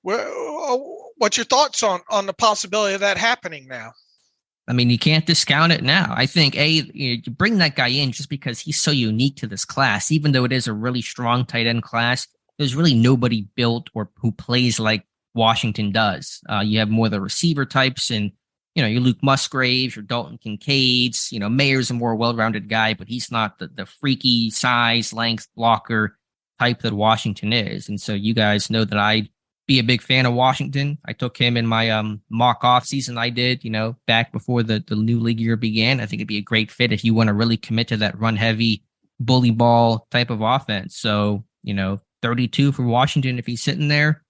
Well, what's your thoughts on the possibility of that happening now? I mean, you can't discount it now. I think, you bring that guy in just because he's so unique to this class, even though it is a really strong tight end class, there's really nobody built or who plays like Washington does. You have more of the receiver types and, your Luke Musgraves, your Dalton Kincaids, Mayer's a more well-rounded guy, but he's not the freaky size, length blocker type that Washington is. And so you guys know that I'd be a big fan of Washington. I took him in my mock off season I did, back before the new league year began. I think it'd be a great fit if you want to really commit to that run heavy bully ball type of offense. So, 32 for Washington. If he's sitting there,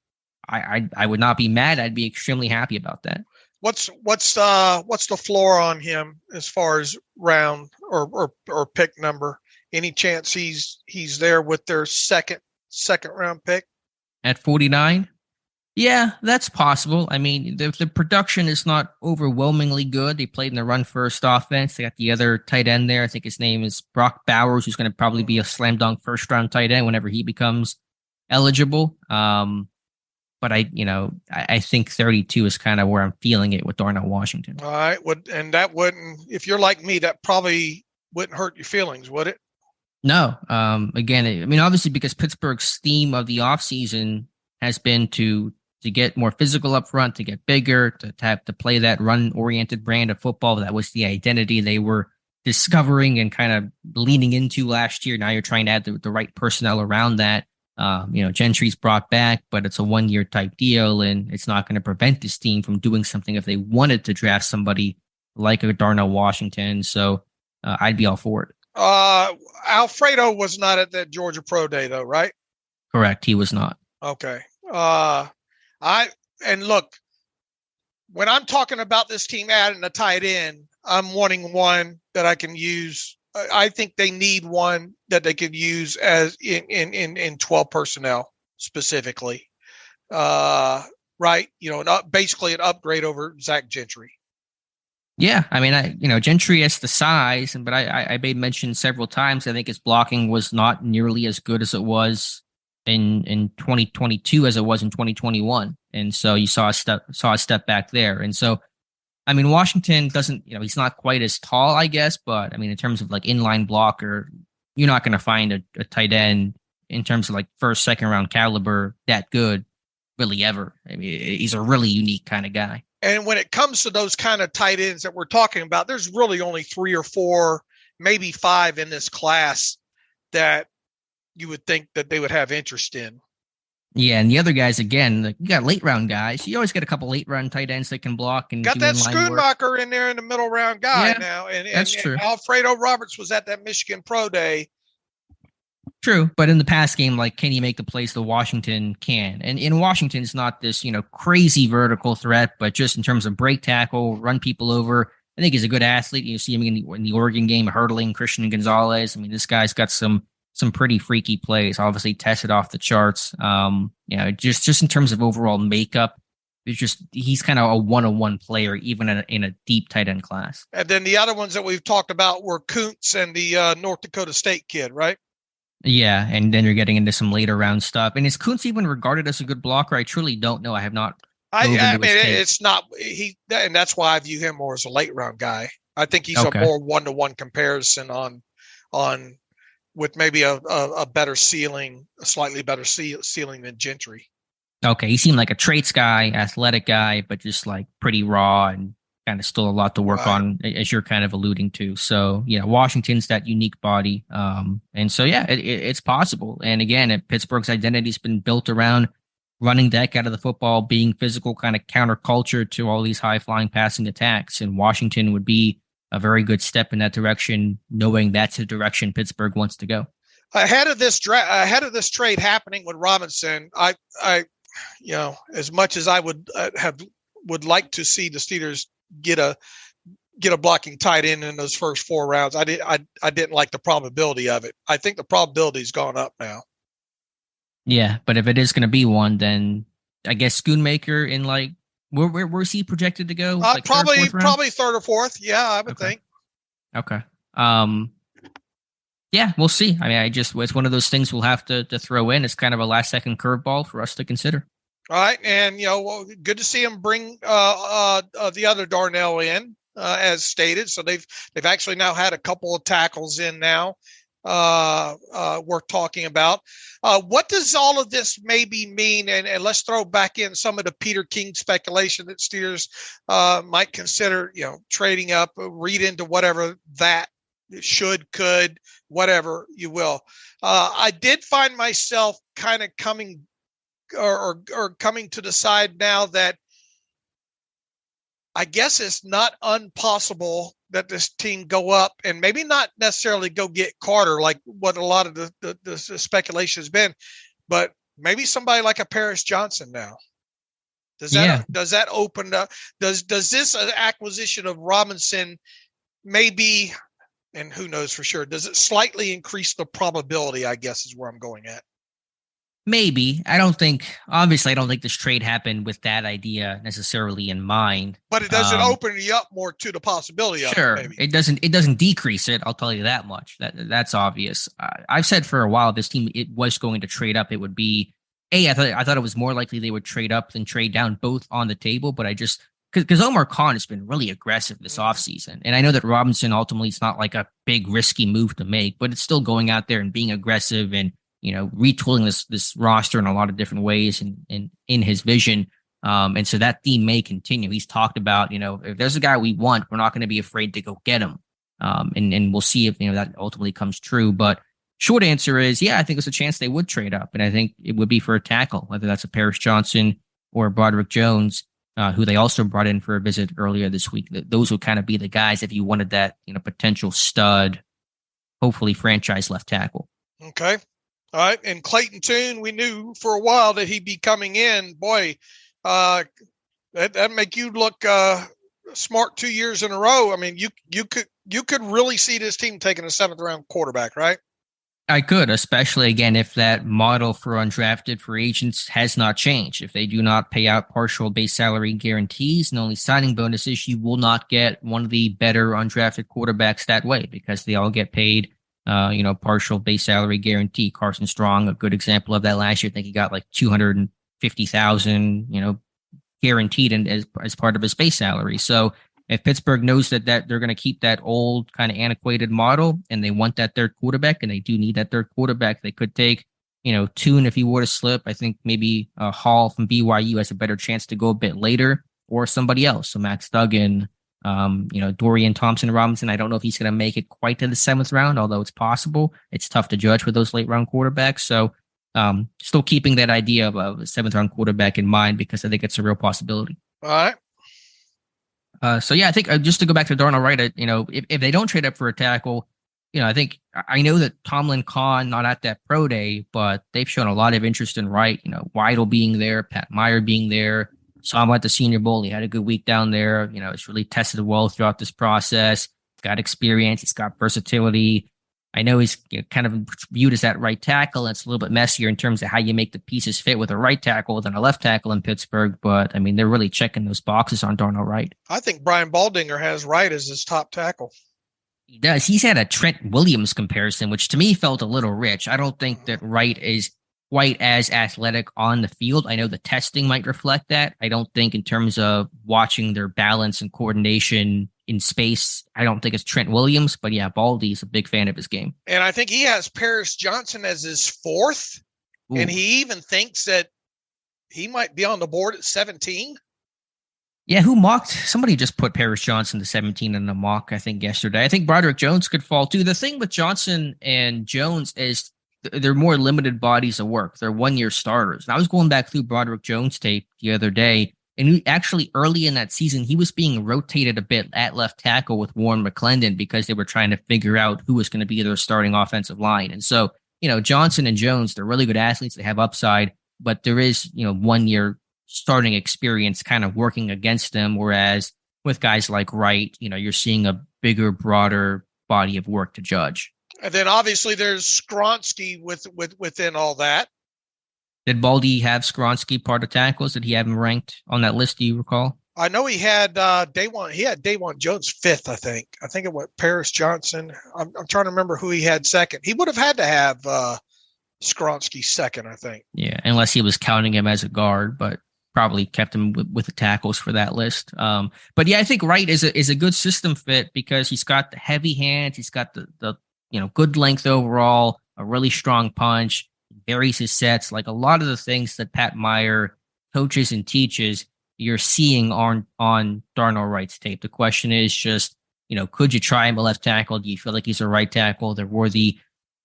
I would not be mad. I'd be extremely happy about that. What's the floor on him as far as round or pick number? Any chance he's there with their second round pick at 49? Yeah, that's possible. I mean, the production is not overwhelmingly good. They played in the run first offense. They got the other tight end there. I think his name is Brock Bowers, who's going to probably be a slam dunk first round tight end whenever he becomes eligible. But I think 32 is kind of where I'm feeling it with Darnell Washington. All right. And that wouldn't, if you're like me, that probably wouldn't hurt your feelings, would it? No. Again, obviously because Pittsburgh's theme of the offseason has been to get more physical up front, to get bigger, to have to play that run-oriented brand of football. That was the identity they were discovering and kind of leaning into last year. Now you're trying to add the right personnel around that. Gentry's brought back, but it's a 1-year type deal, and it's not going to prevent this team from doing something if they wanted to draft somebody like a Darnell Washington. So I'd be all for it. Alfredo was not at that Georgia Pro Day, though, right? Correct. He was not. Okay. Look, when I'm talking about this team adding a tight end, I'm wanting one that I can use. I think they need one that they could use as in 12 personnel specifically. Right. Basically an upgrade over Zach Gentry. Yeah. Gentry has the size, but I made mention several times. I think his blocking was not nearly as good as it was in 2022 as it was in 2021. And so you saw a step back there. And so, Washington doesn't, he's not quite as tall, I guess, but in terms of like inline blocker, you're not going to find a tight end in terms of like first, second round caliber that good really ever. He's a really unique kind of guy. And when it comes to those kind of tight ends that we're talking about, there's really only 3 or 4, maybe 5 in this class that you would think that they would have interest in. Yeah, and the other guys, again, like, you got late round guys. You always get a couple late round tight ends that can block and Got do that inline work. Schoonmaker in there in the middle round guy Yeah, now. that's true. Alfredo Roberts was at that Michigan Pro Day. True, but in the past game, like, can you make the plays that Washington can? And in Washington, it's not this, crazy vertical threat, but just in terms of break tackle, run people over. I think he's a good athlete. You see him in the Oregon game, hurdling Christian Gonzalez. I mean, this guy's got some pretty freaky plays. Obviously, tested off the charts. Just in terms of overall makeup, he's kind of a one-on-one player, even in a deep tight end class. And then the other ones that we've talked about were Kuntz and the North Dakota State kid, right? Yeah, and then you're getting into some later round stuff. And is Kuntz even regarded as a good blocker? I truly don't know. I have not. I mean, it's not and that's why I view him more as a late round guy. I think he's a more one-to-one comparison on with maybe a better ceiling, a slightly better ceiling than Gentry. Okay, he seemed like a traits guy, athletic guy, but just like pretty raw and kind of still a lot to work on, as you're kind of alluding to. So, Washington's that unique body. And so, it's possible. And again, Pittsburgh's identity's been built around running deck out of the football, being physical, kind of counterculture to all these high-flying passing attacks. And Washington would be a very good step in that direction, knowing that's the direction Pittsburgh wants to go. Ahead of this trade happening with Robinson, I as much as I would like to see the Steelers get a blocking tight end in those first 4 rounds, I didn't like the probability of it. I think the probability's gone up now. Yeah, but if it is going to be one, then I guess Schoonmaker in like where's he projected to go? Like probably third or fourth. Yeah, I would think. Okay. Yeah, we'll see. I mean, it's one of those things we'll have to throw in. It's kind of a last second curveball for us to consider. All right, and good to see him bring the other Darnell in as stated. So they've actually now had a couple of tackles in now. Worth talking about. What does all of this maybe mean? And let's throw back in some of the Peter King speculation that Steelers might consider, trading up, read into whatever that could, whatever you will. I did find myself kind of coming to the side now that I guess it's not impossible that this team go up and maybe not necessarily go get Carter like what a lot of the speculation has been, but maybe somebody like a Paris Johnson now. Does that open up? Does this acquisition of Robinson maybe, and who knows for sure, does it slightly increase the probability, I guess is where I'm going at? Maybe. I don't think this trade happened with that idea necessarily in mind. But it doesn't open you up more to the possibility of it, maybe. It doesn't decrease it, I'll tell you that much. That's obvious. I've said for a while this team, it was going to trade up. It would be I thought it was more likely they would trade up than trade down, both on the table, but because Omar Khan has been really aggressive this offseason. And I know that Robinson ultimately it's not like a big risky move to make, but it's still going out there and being aggressive and retooling this roster in a lot of different ways and in his vision. And so that theme may continue. He's talked about, if there's a guy we want, we're not going to be afraid to go get him. And we'll see if, that ultimately comes true. But short answer is, I think there's a chance they would trade up. And I think it would be for a tackle, whether that's a Paris Johnson or Broderick Jones, who they also brought in for a visit earlier this week. Those would kind of be the guys if you wanted that, potential stud, hopefully franchise left tackle. Okay. All right, and Clayton Tune, we knew for a while that he'd be coming in. Boy, that make you look smart 2 years in a row. I mean, you could really see this team taking a 7th round quarterback, right? I could, especially again if that model for undrafted free agents has not changed. If they do not pay out partial base salary guarantees and only signing bonuses, you will not get one of the better undrafted quarterbacks that way because they all get paid. Partial base salary guarantee. Carson Strong, a good example of that last year. I think he got like $250,000, guaranteed as part of his base salary. So if Pittsburgh knows that they're going to keep that old kind of antiquated model and they want that third quarterback and they do need that third quarterback, they could take, Tune if he were to slip. I think maybe Hall from BYU has a better chance to go a bit later or somebody else. So Max Duggan, Dorian Thompson-Robinson, I don't know if he's going to make it quite to the 7th round, although it's possible. It's tough to judge with those late round quarterbacks. So Still keeping that idea of a 7th-round quarterback in mind because I think it's a real possibility. All right. So yeah, I think just to go back to Darnell Wright, if they don't trade up for a tackle, I know that Tomlin Kahn not at that pro day, but they've shown a lot of interest in Wright. Weidl being there, Pat Meyer being there. Saw him at the Senior Bowl. He had a good week down there. It's really tested well throughout this process. Got experience. He's got versatility. I know he's kind of viewed as that right tackle. And it's a little bit messier in terms of how you make the pieces fit with a right tackle than a left tackle in Pittsburgh. But, they're really checking those boxes on Darnell Wright. I think Brian Baldinger has Wright as his top tackle. He does. He's had a Trent Williams comparison, which to me felt a little rich. I don't think that Wright is quite as athletic on the field. I know the testing might reflect that. I don't think in terms of watching their balance and coordination in space, I don't think it's Trent Williams, but yeah, Baldy's a big fan of his game. And I think he has Paris Johnson as his 4th. Ooh. And he even thinks that he might be on the board at 17. Yeah, who mocked? Somebody just put Paris Johnson to 17 in the mock, I think, yesterday. I think Broderick Jones could fall too. The thing with Johnson and Jones is they're more limited bodies of work. They're 1-year starters. And I was going back through Broderick Jones' tape the other day, and he actually early in that season, he was being rotated a bit at left tackle with Warren McClendon because they were trying to figure out who was going to be their starting offensive line. And so, Johnson and Jones, they're really good athletes. They have upside, but there is, 1-year starting experience kind of working against them. Whereas with guys like Wright, you're seeing a bigger, broader body of work to judge. And then obviously there's Skronsky within all that. Did Baldy have Skronsky part of tackles? Did he have him ranked on that list? Do you recall? I know he had Daewon. He had Daewon Jones 5th, I think. I think it was Paris Johnson. I'm trying to remember who he had 2nd. He would have had to have Skronsky 2nd, I think. Yeah, unless he was counting him as a guard, but probably kept him with the tackles for that list. But yeah, I think Wright is a good system fit because he's got the heavy hands. He's got the good length overall, a really strong punch, varies his sets. Like a lot of the things that Pat Meyer coaches and teaches, you're seeing on Darnell Wright's tape. The question is just, could you try him a left tackle? Do you feel like he's a right tackle? There were the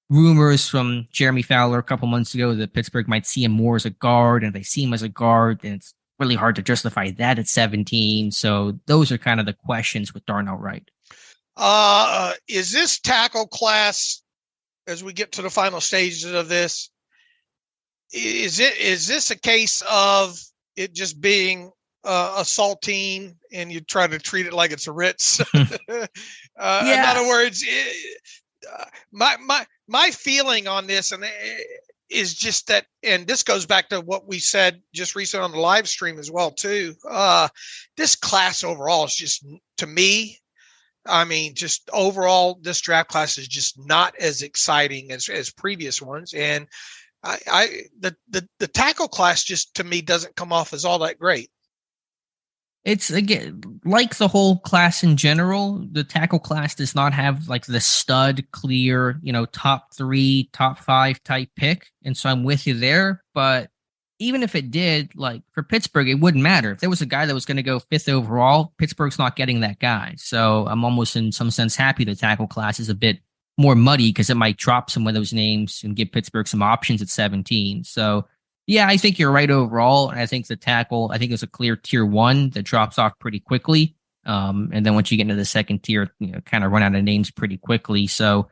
rumors from Jeremy Fowler a couple months ago that Pittsburgh might see him more as a guard, and if they see him as a guard, then it's really hard to justify that at 17. So those are kind of the questions with Darnell Wright. Is this tackle class, as we get to the final stages of this, is this a case of it just being a saltine and you try to treat it like it's a Ritz? In other words, my feeling on this is just that, and this goes back to what we said just recently on the live stream as well too. This class overall is just, to me, just overall, this draft class is just not as exciting as previous ones. And the tackle class just, to me, doesn't come off as all that great. It's, again, like the whole class in general, the tackle class does not have like the stud clear, top 3, top 5 type pick. And so I'm with you there. But even if it did, like for Pittsburgh, it wouldn't matter. If there was a guy that was going to go 5th overall, Pittsburgh's not getting that guy. So I'm almost in some sense happy the tackle class is a bit more muddy because it might drop some of those names and give Pittsburgh some options at 17. So yeah, I think you're right overall. And I think the tackle, I think it's a clear tier 1 that drops off pretty quickly. And then once you get into the second tier, kind of run out of names pretty quickly. So,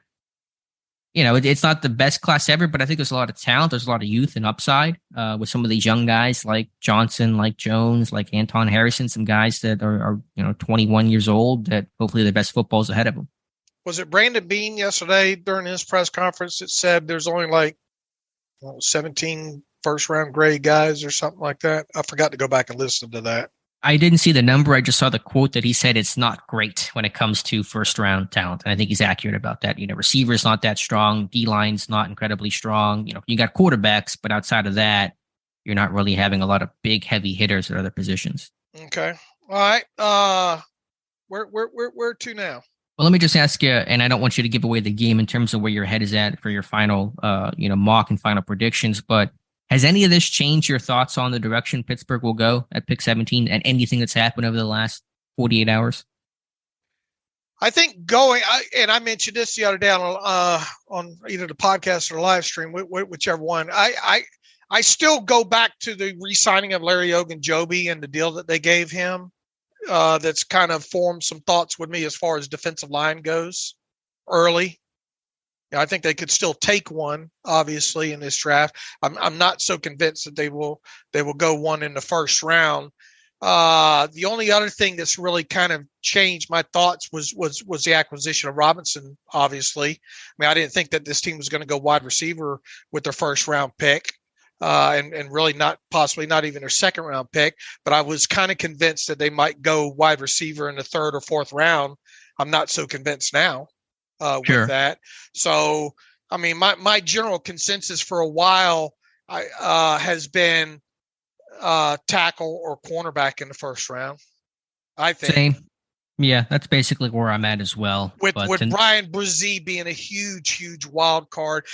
it's not the best class ever, but I think there's a lot of talent. There's a lot of youth and upside with some of these young guys like Johnson, like Jones, like Anton Harrison, some guys that are 21 years old that hopefully the best football's ahead of them. Was it Brandon Beane yesterday during his press conference that said there's only like 17 first-round grade guys or something like that? I forgot to go back and listen to that. I didn't see the number. I just saw the quote that he said it's not great when it comes to first-round talent. And I think he's accurate about that. Receivers not that strong. D-line's not incredibly strong. You got quarterbacks, but outside of that, you're not really having a lot of big, heavy hitters at other positions. Okay. All right. Where to now? Well, let me just ask you, and I don't want you to give away the game in terms of where your head is at for your final, mock and final predictions, but has any of this changed your thoughts on the direction Pittsburgh will go at pick 17 and anything that's happened over the last 48 hours? I think and I mentioned this the other day on either the podcast or the live stream, whichever one. I still go back to the re-signing of Larry Ogunjobi and the deal that they gave him. That's kind of formed some thoughts with me as far as defensive line goes early. I think they could still take one, obviously, in this draft. I'm not so convinced that they will go one in the first round. The only other thing that's really kind of changed my thoughts was the acquisition of Robinson, obviously. I mean, I didn't think that this team was going to go wide receiver with their first round pick, and really possibly not even their second round pick, but I was kind of convinced that they might go wide receiver in the third or fourth round. I'm not so convinced now with that. So, I mean, my general consensus for a while has been tackle or cornerback in the first round. I think. Same. Yeah, that's basically where I'm at as well. With Brian Brzee being a huge wild card.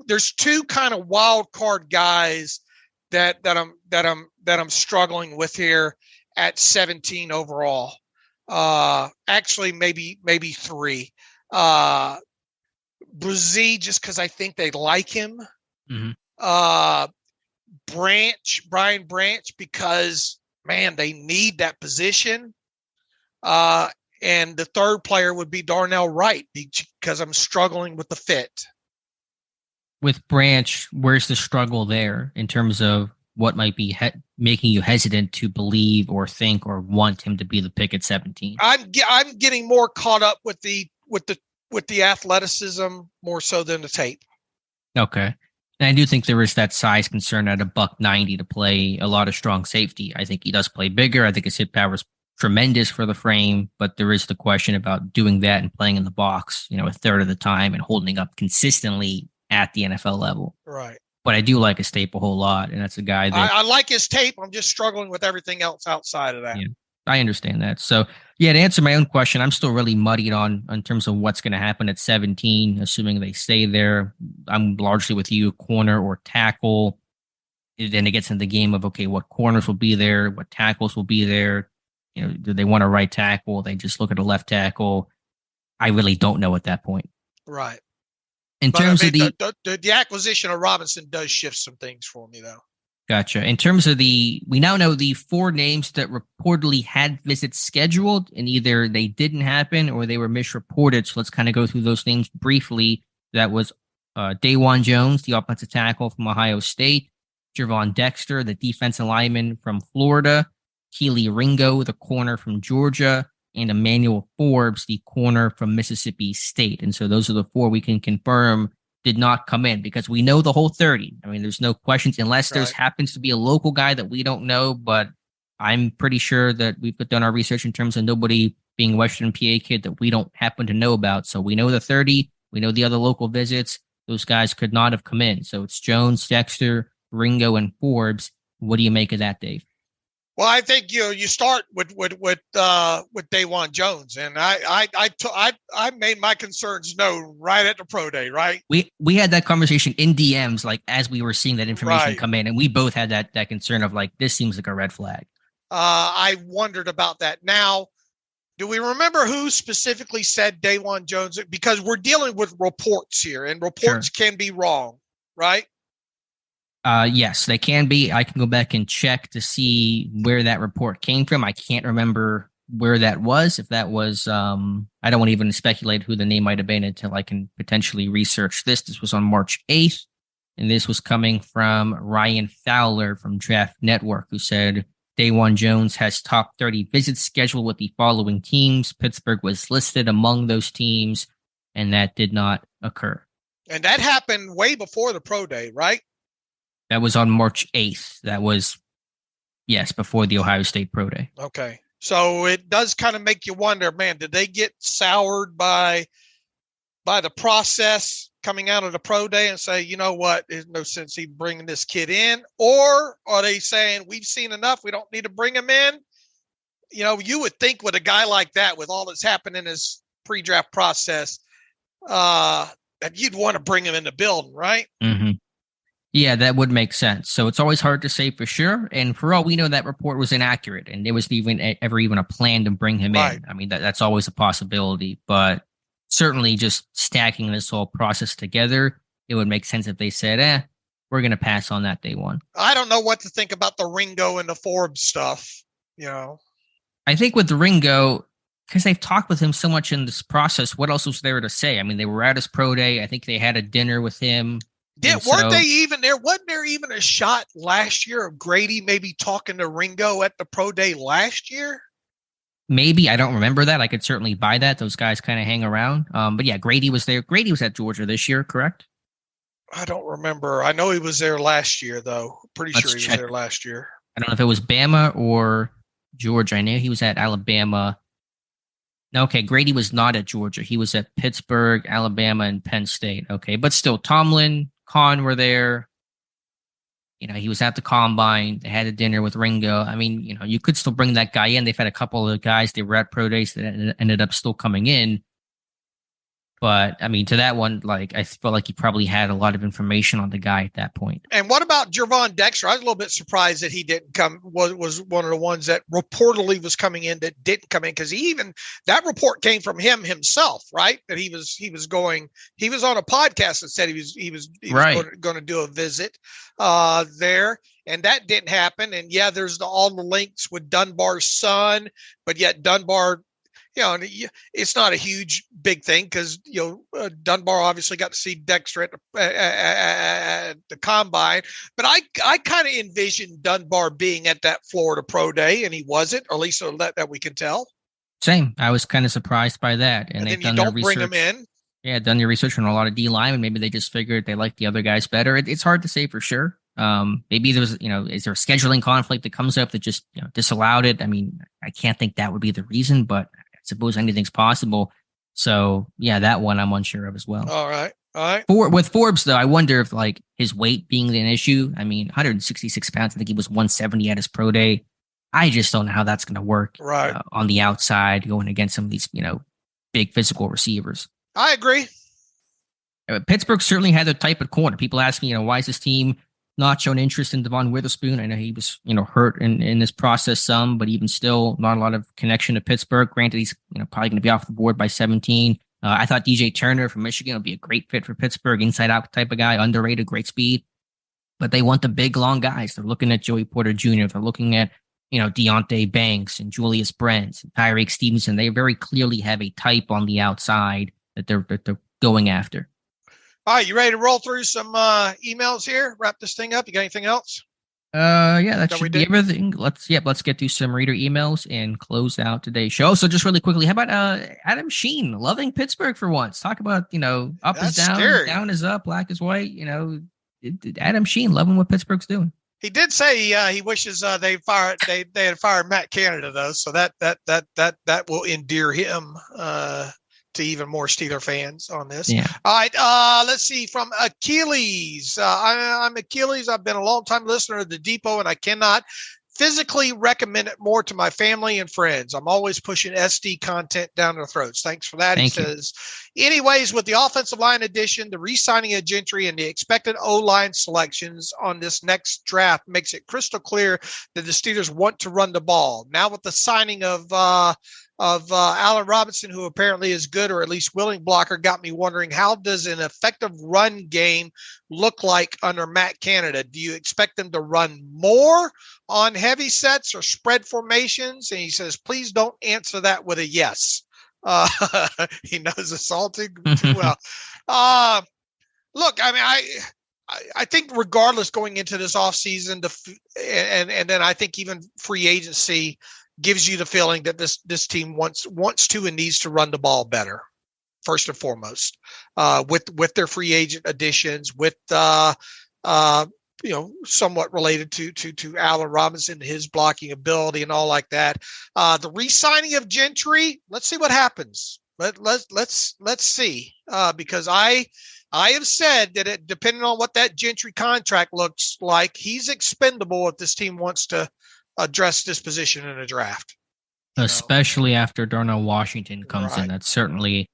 There's two kind of wild card guys that I'm struggling with here at 17 overall. Actually, maybe three. Brzee, just because I think they like him. Mm-hmm. Brian Branch, because man, they need that position. And the third player would be Darnell Wright, because I'm struggling with the fit. With Branch, where's the struggle there in terms of what might be making you hesitant to believe or think or want him to be the pick at 17? I'm getting more caught up with the athleticism more so than the tape. Okay. And I do think there is that size concern at $190 to play a lot of strong safety. I think he does play bigger. I think his hit power is tremendous for the frame, but there is the question about doing that and playing in the box, a third of the time and holding up consistently at the NFL level. Right. But I do like his tape a whole lot, and that's a guy that I like his tape. I'm just struggling with everything else outside of that. Yeah, I understand that. So, yeah, to answer my own question, I'm still really muddied on in terms of what's going to happen at 17, assuming they stay there. I'm largely with you, corner or tackle. Then it gets into the game of, okay, what corners will be there? What tackles will be there? Do they want a right tackle? They just look at a left tackle. I really don't know at that point. Right. In terms of the acquisition of Robinson does shift some things for me, though. Gotcha. In terms of we now know the 4 names that reportedly had visits scheduled, and either they didn't happen or they were misreported. So let's kind of go through those names briefly. That was Dawan Jones, the offensive tackle from Ohio State, Javon Dexter, the defensive lineman from Florida, Keely Ringo, the corner from Georgia, and Emmanuel Forbes, the corner from Mississippi State. And so those are the 4 we can confirm did not come in, because we know the whole 30. I mean, there's no questions unless there happens to be a local guy that we don't know, but I'm pretty sure that we've done our research in terms of nobody being a Western PA kid that we don't happen to know about. So we know the 30, we know the other local visits. Those guys could not have come in. So it's Jones, Dexter, Ringo, and Forbes. What do you make of that, Dave? Well, I think you start with Dawan Jones, and I made my concerns known right at the pro day. Right, we had that conversation in DMs, like as we were seeing that information come in, and we both had that concern of like, this seems like a red flag. I wondered about that. Now, do we remember who specifically said Dawan Jones? Because we're dealing with reports here, and reports can be wrong, right? Yes, they can be. I can go back and check to see where that report came from. I can't remember where that was. If that was, I don't want to even speculate who the name might have been until I can potentially research this. This was on March 8th, and this was coming from Ryan Fowler from Draft Network, who said Dawan Jones has top 30 visits scheduled with the following teams. Pittsburgh was listed among those teams, and that did not occur. And that happened way before the pro day, right? That was on March 8th. That was, yes, before the Ohio State Pro Day. Okay. So it does kind of make you wonder, man, did they get soured by the process coming out of the pro day and say, you know what, there's no sense even bringing this kid in? Or are they saying, we've seen enough, we don't need to bring him in? You would think with a guy like that, with all that's happened in his pre-draft process, that you'd want to bring him in the building, right? Mm-hmm. Yeah, that would make sense. So it's always hard to say for sure. And for all we know, that report was inaccurate, and there was ever even a plan to bring him Right. in. I mean, that's always a possibility, but certainly just stacking this whole process together, it would make sense if they said, we're going to pass on that day one. I don't know what to think about the Ringo and the Forbes stuff. I think with the Ringo, because they've talked with him so much in this process, what else was there to say? I mean, they were at his pro day. I think they had a dinner with him. Weren't they even there? Wasn't there even a shot last year of Grady maybe talking to Ringo at the pro day last year? Maybe. I don't remember that. I could certainly buy that. Those guys kind of hang around. But yeah, Grady was there. Grady was at Georgia this year, correct? I don't remember. I know he was there last year, though. Pretty sure he was there last year. I don't know if it was Bama or Georgia. I knew he was at Alabama. No, okay, Grady was not at Georgia. He was at Pittsburgh, Alabama, and Penn State. Okay, but still, Tomlin, Kahn were there. He was at the combine. They had a dinner with Ringo. I mean, you could still bring that guy in. They've had a couple of guys they were at pro days that ended up still coming in. But I mean, to that one, I felt like he probably had a lot of information on the guy at that point. And what about Gervon Dexter? I was a little bit surprised that he didn't come. Was one of the ones that reportedly was coming in that didn't come in, because that report came from him himself, right? That he was on a podcast that said he was right. going to do a visit there, and that didn't happen. And yeah, there's all the links with Dunbar's son, but yet Dunbar. It's not a big thing because, Dunbar obviously got to see Dexter at the combine. But I kind of envisioned Dunbar being at that Florida pro day, and he wasn't, or at least that we can tell. Same. I was kind of surprised by that. And they've done their research. Bring him in. Yeah, done your research on a lot of D linemen. Maybe they just figured they like the other guys better. It's hard to say for sure. Maybe there's, is there a scheduling conflict that comes up that just disallowed it? I mean, I can't think that would be the reason, but I suppose anything's possible. So yeah, that one I'm unsure of as well. All right. With Forbes though, I wonder if his weight being an issue. I mean, 166 pounds. I think he was 170 at his pro day. I just don't know how that's going to work on the outside going against some of these, big physical receivers. I agree. Pittsburgh certainly had their type of corner. People ask me, why is this team not shown interest in Devon Witherspoon? I know he was, hurt in this process some, but even still, not a lot of connection to Pittsburgh. Granted, he's probably going to be off the board by 17. I thought DJ Turner from Michigan would be a great fit for Pittsburgh, inside out type of guy, underrated, great speed. But they want the big, long guys. They're looking at Joey Porter Jr. They're looking at, Deontay Banks and Julius Brents and Tyreek Stevenson. They very clearly have a type on the outside that they're going after. All right, you ready to roll through some emails here? Wrap this thing up. You got anything else? Yeah, that should be everything. Let's get to some reader emails and close out today's show. So just really quickly, how about Adam Sheen loving Pittsburgh for once? Talk about up That's is down, scary. Down is up, black is white. Adam Sheen loving what Pittsburgh's doing. He did say he wishes they had fired Matt Canada though, so that will endear him to even more Steeler fans on this. Yeah. All right. Let's see, from Achilles. I'm Achilles. I've been a long time listener to the Depot, and I cannot physically recommend it more to my family and friends. I'm always pushing SD content down their throats. Thanks for that. Thank he says, anyways, with the offensive line addition, the re-signing of Gentry, and the expected O-line selections on this next draft makes it crystal clear that the Steelers want to run the ball. Now with the signing of Allen Robinson, who apparently is good or at least willing blocker, got me wondering, how does an effective run game look like under Matt Canada? Do you expect them to run more on heavy sets or spread formations? And he says, please don't answer that with a yes. He knows assaulting too well. Look, I mean, I think regardless going into this offseason, and then I think even free agency gives you the feeling that this team wants to and needs to run the ball better, first and foremost, with their free agent additions, with somewhat related to Allen Robinson, his blocking ability and all like that. The re-signing of Gentry, let's see what happens. Let's see, because I have said that depending on what that Gentry contract looks like, he's expendable if this team wants to address this position in a draft. Especially after Darnell Washington comes in. That's certainly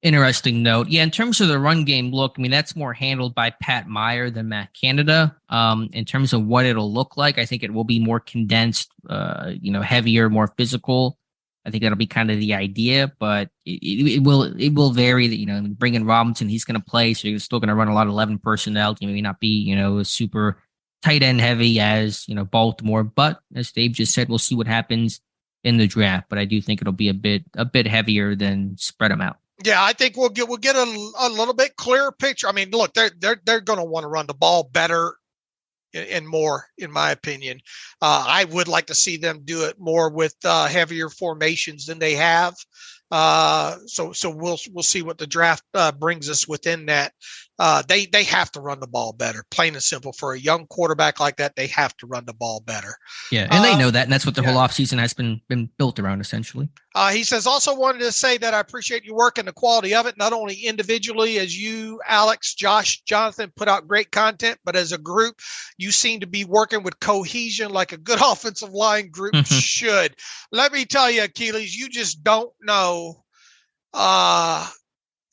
Interesting note. Yeah, in terms of the run game look, I mean, that's more handled by Pat Meyer than Matt Canada. In terms of what it'll look like, I think it will be more condensed, heavier, more physical. I think that'll be kind of the idea, but it will vary. That bring in Robinson, he's going to play, so you're still going to run a lot of 11 personnel. You may not be a super tight end heavy as Baltimore, but as Dave just said, we'll see what happens in the draft. But I do think it'll be a bit heavier than spread them out. Yeah, I think we'll get a little bit clearer picture. I mean, look, they're going to want to run the ball better and more, in my opinion. I would like to see them do it more with heavier formations than they have. So we'll see what the draft brings us within that. They have to run the ball better, plain and simple. For a young quarterback like that, they have to run the ball better. Yeah, and they know that, and that's what the whole offseason has been built around, essentially. He says, also wanted to say that I appreciate your work and the quality of it, not only individually as you, Alex, Josh, Jonathan put out great content, but as a group, you seem to be working with cohesion like a good offensive line group should. Let me tell you, Achilles, you just don't know.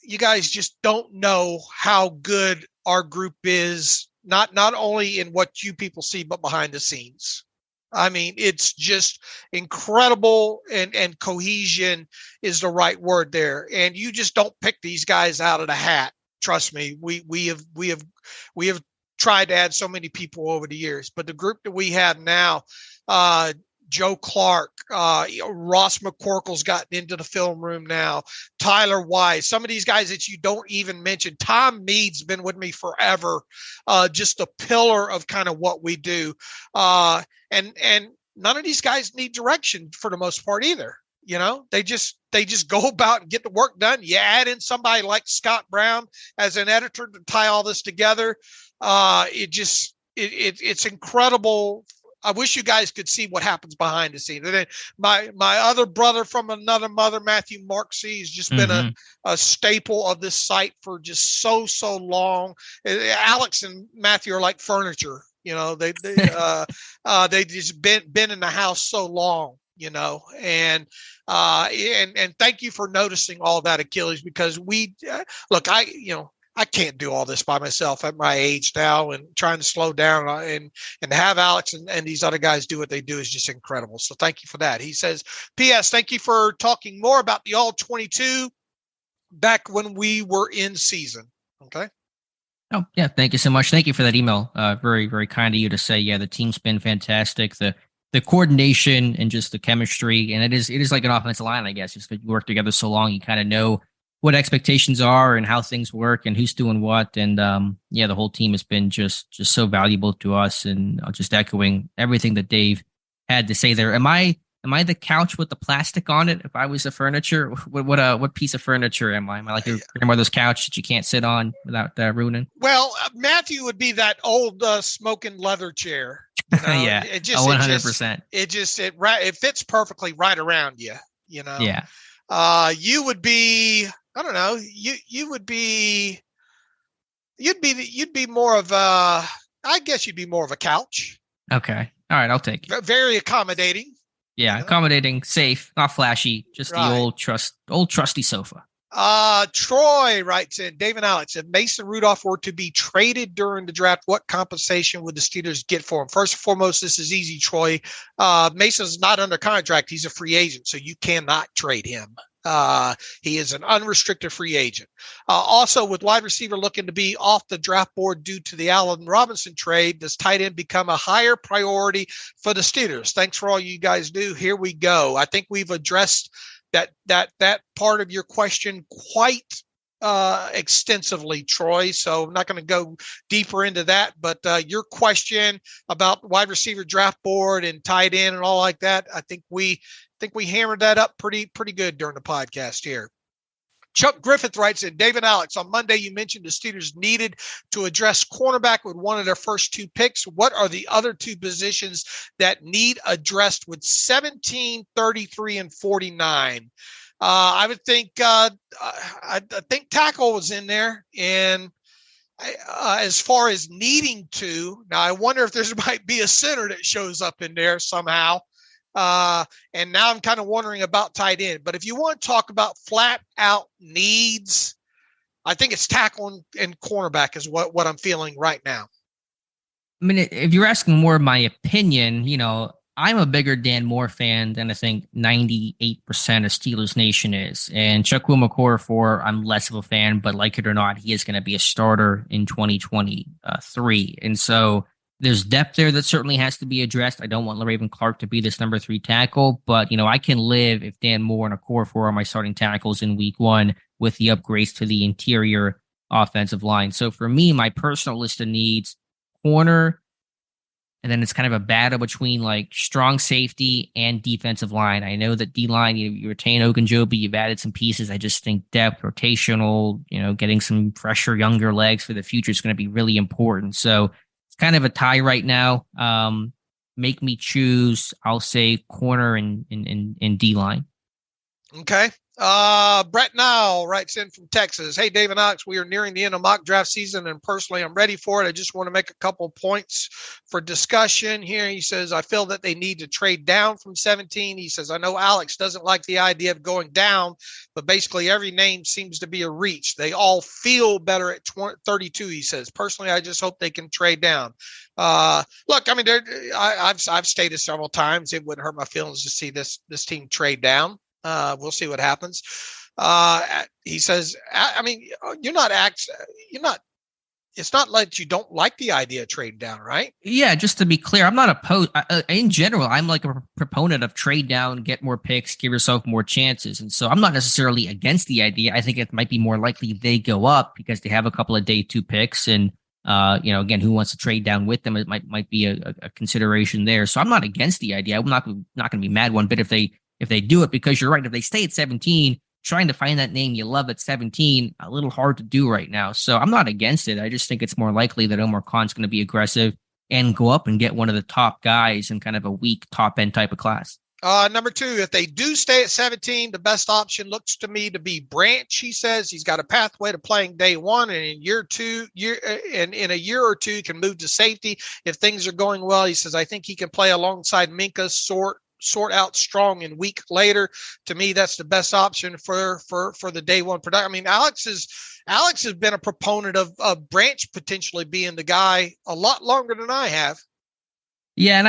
You guys just don't know how good our group is, not only in what you people see, but behind the scenes. I mean, it's just incredible, and cohesion is the right word there. And you just don't pick these guys out of the hat. Trust me, we have tried to add so many people over the years, but the group that we have now, Joe Clark, Ross McCorkle's gotten into the film room now, Tyler Wise, some of these guys that you don't even mention. Tom Mead's been with me forever, just a pillar of kind of what we do. And none of these guys need direction for the most part either. They just go about and get the work done. You add in somebody like Scott Brown as an editor to tie all this together. It's incredible. I wish you guys could see what happens behind the scenes. And then my other brother from another mother, Matthew Marksey, has just been a staple of this site for just so long. Alex and Matthew are like furniture. They just been in the house so long. And thank you for noticing all that, Achilles, because I can't do all this by myself at my age now, and trying to slow down and to have Alex and these other guys do what they do is just incredible. So thank you for that. He says, P.S. Thank you for talking more about the all 22 back when we were in season. Okay. Oh yeah. Thank you so much. Thank you for that email. Very, very kind of you to say, yeah, the team's been fantastic. The coordination and just the chemistry, and it is like an offensive line, I guess, just because you work together so long, you kind of know what expectations are and how things work and who's doing what. And the whole team has been just so valuable to us. And just echoing everything that Dave had to say there. Am I the couch with the plastic on it? If I was the furniture, what piece of furniture am I? Am I like one of those couches that you can't sit on without ruining? Well, Matthew would be that old smoking leather chair. Yeah, it just 100%. It fits perfectly right around you. Yeah. You would be. I don't know. You'd be more of I guess you'd be more of a couch. Okay. All right. I'll take it. Very accommodating. Yeah. Accommodating, safe, not flashy, just the old trusty sofa. Troy writes in, Dave and Alex, if Mason Rudolph were to be traded during the draft, what compensation would the Steelers get for him? First and foremost, this is easy, Troy. Mason's not under contract. He's a free agent, so you cannot trade him. He is an unrestricted free agent. Also, with wide receiver looking to be off the draft board due to the Allen Robinson trade, does tight end become a higher priority for the Steelers? Thanks for all you guys do. Here we go. I think we've addressed that part of your question quite extensively, Troy. So I'm not going to go deeper into that, but your question about wide receiver draft board and tight end and all like that, I think we hammered that up pretty good during the podcast here. Chuck Griffith writes in, David Alex, on Monday you mentioned the Steelers needed to address cornerback with one of their first two picks. What are the other two positions that need addressed with 17, 33, and 49? I would think I think tackle was in there, and as far as needing to, now I wonder if there might be a center that shows up in there somehow. And now I'm kind of wondering about tight end. But if you want to talk about flat out needs, I think it's tackle and cornerback is what I'm feeling right now. I mean, if you're asking more of my opinion, I'm a bigger Dan Moore fan than I think 98% of Steelers Nation is. And Chukwuma Okorafor, I'm less of a fan, but like it or not, he is going to be a starter in 2023. And so there's depth there that certainly has to be addressed. I don't want Raven Clark to be this number 3 tackle, but, I can live if Dan Moore and Okorafor are my starting tackles in week 1 with the upgrades to the interior offensive line. So for me, my personal list of needs, corner, and then it's kind of a battle between like strong safety and defensive line. I know that D-line, you retain Ogunjobi, you've added some pieces. I just think depth, rotational, getting some fresher, younger legs for the future is going to be really important. So it's kind of a tie right now. Make me choose, I'll say corner and D-line. Okay. Brett Nile writes in from Texas. Hey, David Knox, we are nearing the end of mock draft season, and personally, I'm ready for it. I just want to make a couple points for discussion here. He says, I feel that they need to trade down from 17. He says, I know Alex doesn't like the idea of going down, but basically every name seems to be a reach. They all feel better at 32, he says. Personally, I just hope they can trade down. Look, I mean, I've stated several times it wouldn't hurt my feelings to see this team trade down. We'll see what happens. He says, I mean, it's not like you don't like the idea of trade down, right? Yeah, just to be clear, I'm not opposed. In general, I'm like a proponent of trade down, get more picks, give yourself more chances. And so I'm not necessarily against the idea. I think it might be more likely they go up because they have a couple of day 2 picks. And, again, who wants to trade down with them? It might be a consideration there. So I'm not against the idea. I'm not going to be mad one bit if they do it, because you're right. If they stay at 17, trying to find that name you love at 17, a little hard to do right now. So I'm not against it. I just think it's more likely that Omar Khan's going to be aggressive and go up and get one of the top guys in kind of a weak top end type of class. Number 2, if they do stay at 17, the best option looks to me to be Branch. He says he's got a pathway to playing day 1, and in in a year or 2 can move to safety if things are going well. He says, I think he can play alongside Minka, sort out strong and weak later. To me, that's the best option for the day 1 production. I mean, Alex has been a proponent of Branch potentially being the guy a lot longer than I have. Yeah, and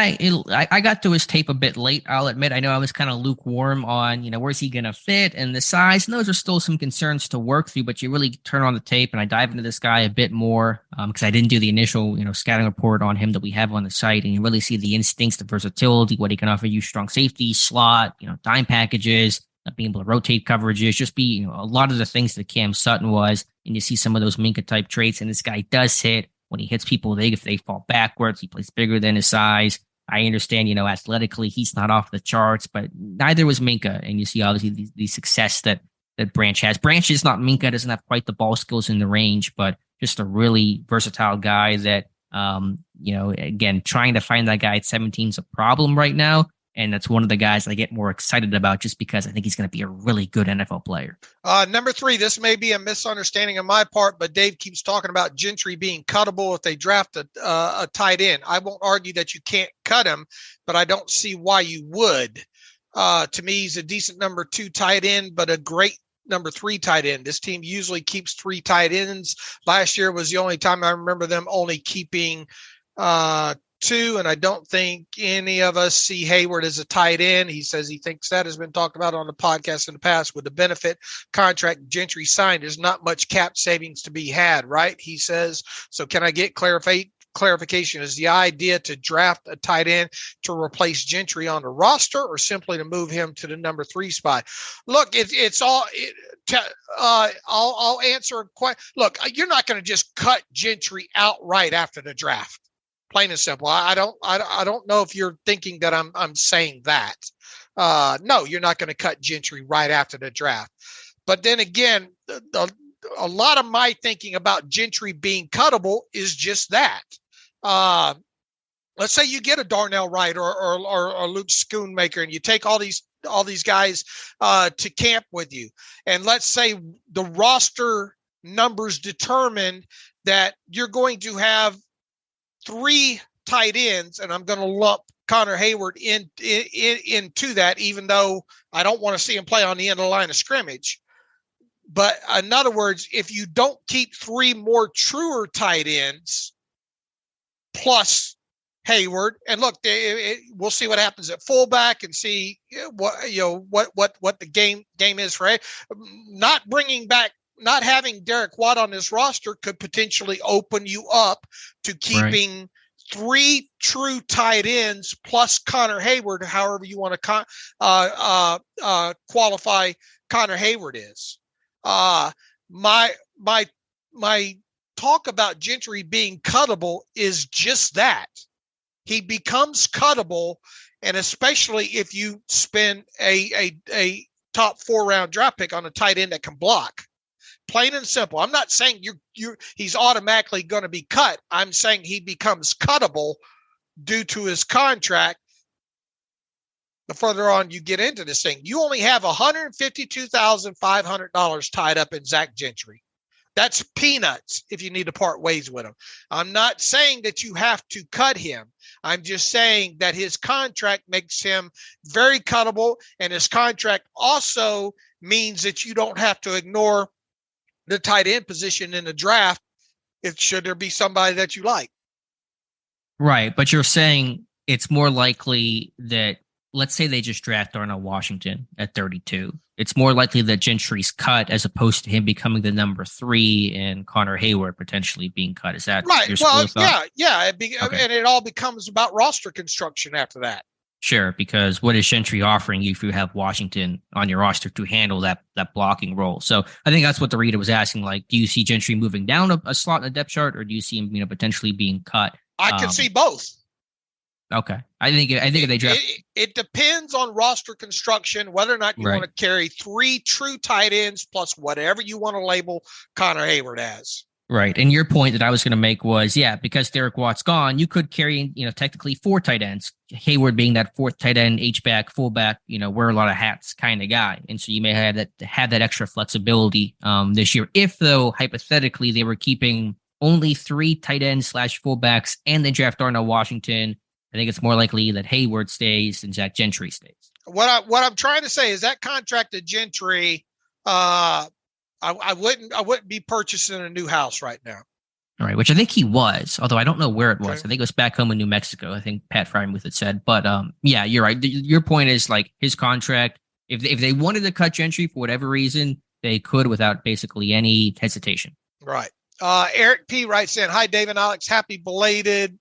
I got to his tape a bit late, I'll admit. I know I was kind of lukewarm on, where's he going to fit and the size. And those are still some concerns to work through, but you really turn on the tape and I dive into this guy a bit more because I didn't do the initial, scouting report on him that we have on the site. And you really see the instincts, the versatility, what he can offer you, strong safety, slot, dime packages, being able to rotate coverages, just be, a lot of the things that Cam Sutton was. And you see some of those Minka type traits, and this guy does hit. When he hits people, if they fall backwards, he plays bigger than his size. I understand, athletically, he's not off the charts, but neither was Minka. And you see, obviously, the success that Branch has. Branch is not Minka, doesn't have quite the ball skills in the range, but just a really versatile guy that, again, trying to find that guy at 17 is a problem right now. And that's one of the guys I get more excited about just because I think he's going to be a really good NFL player. Number 3, this may be a misunderstanding on my part, but Dave keeps talking about Gentry being cuttable if they draft a tight end. I won't argue that you can't cut him, but I don't see why you would. To me, he's a decent number 2 tight end, but a great number 3 tight end. This team usually keeps 3 tight ends. Last year was the only time I remember them only keeping 2, and I don't think any of us see Hayward as a tight end. He says he thinks that has been talked about on the podcast in the past. With the benefit contract Gentry signed, there's not much cap savings to be had, right? He says. So can I get clarification? Is the idea to draft a tight end to replace Gentry on the roster, or simply to move him to the number 3 spot? Look, I'll answer. Look, you're not going to just cut Gentry outright after the draft. Plain and simple. I don't know if you're thinking that I'm saying that. No, you're not going to cut Gentry right after the draft. But then again, a lot of my thinking about Gentry being cuttable is just that. Let's say you get a Darnell Wright or Luke Schoonmaker, and you take all these guys to camp with you, and let's say the roster numbers determine that you're going to have 3 tight ends, and I'm going to lump Connor Hayward into that, even though I don't want to see him play on the end of the line of scrimmage. But in other words, if you don't keep 3 more truer tight ends plus Hayward, and look, we'll see what happens at fullback and see what the game is for not having Derek Watt on this roster could potentially open you up to keeping 3 true tight ends plus Connor Hayward, however you want to qualify Connor Hayward is. My talk about Gentry being cuttable is just that. He becomes cuttable, and especially if you spend a top 4-round draft pick on a tight end that can block. Plain and simple. I'm not saying he's automatically going to be cut. I'm saying he becomes cuttable due to his contract. The further on you get into this thing, you only have $152,500 tied up in Zach Gentry. That's peanuts if you need to part ways with him. I'm not saying that you have to cut him. I'm just saying that his contract makes him very cuttable, and his contract also means that you don't have to ignore the tight end position in the draft should there be somebody that you like. Right, but you're saying it's more likely that, let's say they just draft Darnell Washington at 32. It's more likely that Gentry's cut as opposed to him becoming the number 3 and Connor Hayward potentially being cut. Is that right? Your school of thought? Yeah. Okay. And it all becomes about roster construction after that. Sure, because what is Gentry offering you if you have Washington on your roster to handle that blocking role? So I think that's what the reader was asking. Like, do you see Gentry moving down a slot in the depth chart, or do you see him, potentially being cut? I can see both. Okay, I think if they draft, it depends on roster construction whether or not you want to carry 3 true tight ends plus whatever you want to label Connor Hayward as. Right, and your point that I was going to make was, because Derek Watt's gone, you could carry, technically 4 tight ends. Hayward being that 4th tight end, H-back, fullback, wear a lot of hats kind of guy, and so you may have that extra flexibility this year. If though hypothetically they were keeping only 3 tight ends / fullbacks and they draft Darnell Washington, I think it's more likely that Hayward stays than Zach Gentry stays. What I'm trying to say is that contracted Gentry, I wouldn't be purchasing a new house right now. All right, which I think he was, although I don't know where it was. I think it was back home in New Mexico. I think Pat Frymuth had said. But you're right. Your point is like his contract. If they wanted to cut Gentry for whatever reason, they could without basically any hesitation. Right. Eric P. writes in, "Hi, Dave and Alex. Happy belated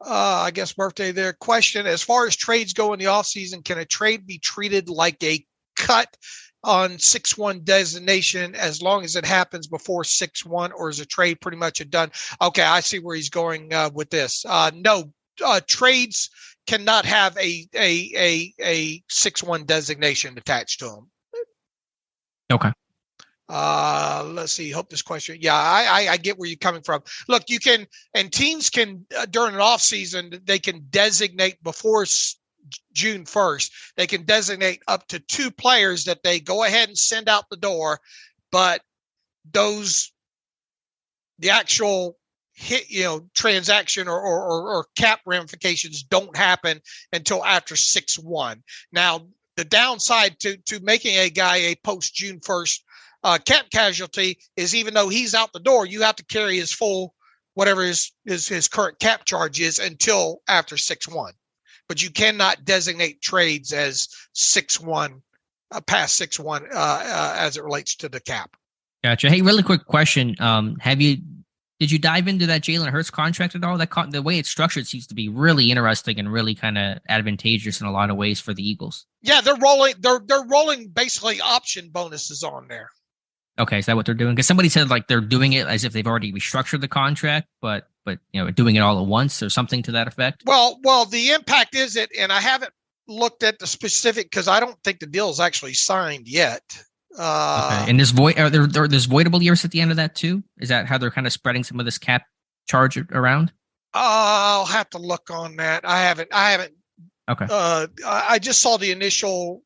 I guess birthday there. Question: as far as trades go in the offseason, can a trade be treated like a cut on 6-1 designation as long as it happens before 6-1, or is a trade pretty much a done? Okay, I see where he's going with this. No, trades cannot have a 6-1 designation attached to them. Okay. Let's see. Hope this question. Yeah, I get where you're coming from. Look, you can, and teams can during an off season, they can designate before June 1st. They can designate up to 2 players that they go ahead and send out the door, but the actual hit, transaction or cap ramifications don't happen until after 6-1. Now, the downside to making a guy a post June 1st cap casualty is, even though he's out the door, you have to carry his full, whatever his current cap charge is, until after 6-1. But you cannot designate trades as 6-1, past 6-1, as it relates to the cap. Gotcha. Hey, really quick question. Did you dive into that Jalen Hurts contract at all? The way it's structured seems to be really interesting and really kind of advantageous in a lot of ways for the Eagles. Yeah, they're rolling basically option bonuses on there. Okay, is that what they're doing? Because somebody said like they're doing it as if they've already restructured the contract, but doing it all at once or something to that effect. Well, the impact is it, and I haven't looked at the specific because I don't think the deal is actually signed yet. Okay. And there's voidable years at the end of that too. Is that how they're kind of spreading some of this cap charge around? I'll have to look on that. I haven't. Okay. I just saw the initial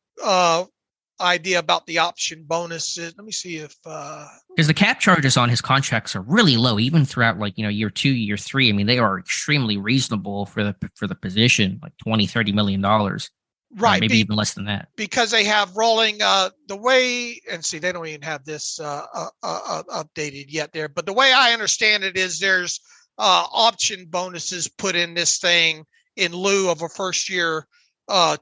idea about the option bonuses. Let me see if because the cap charges on his contracts are really low, even throughout year 2, year 3. I mean, they are extremely reasonable for the position, like $20-30 million. Right, maybe even less than that, because they have rolling the way, and see, they don't even have this updated yet there. But the way I understand it is there's option bonuses put in this thing in lieu of a first year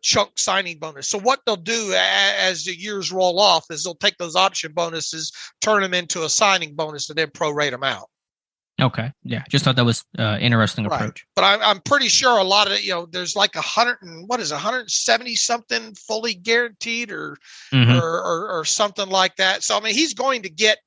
chunk signing bonus. So what they'll do as the years roll off is they'll take those option bonuses, turn them into a signing bonus, and then prorate them out. Okay. Yeah. Just thought that was interesting approach. But I'm pretty sure a lot of it, there's like 170 something fully guaranteed or something like that. So, I mean, he's going to get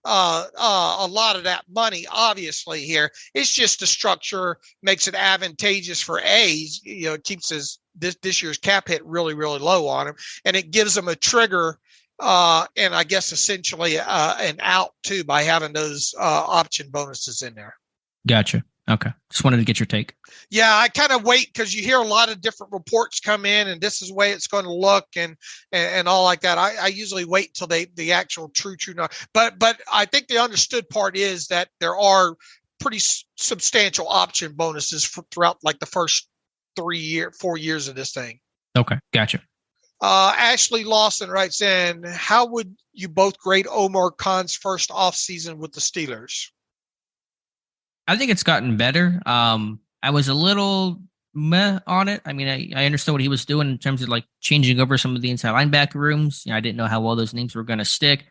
a lot of that money, obviously here. It's just the structure makes it advantageous for A's, it keeps this year's cap hit really, really low on him. And it gives him a trigger and I guess essentially an out too by having those option bonuses in there. Gotcha. Okay. Just wanted to get your take. Yeah, I kind of wait because you hear a lot of different reports come in and this is the way it's going to look and all like that. I usually wait till the actual true number. But I think the understood part is that there are pretty substantial option bonuses throughout like the first 4 years of this thing. Okay. Gotcha. Ashley Lawson writes in, how would you both grade Omar Khan's first offseason with the Steelers? I think it's gotten better. I was a little meh on it. I mean, I understood what he was doing in terms of like changing over some of the inside linebacker rooms. I didn't know how well those names were going to stick.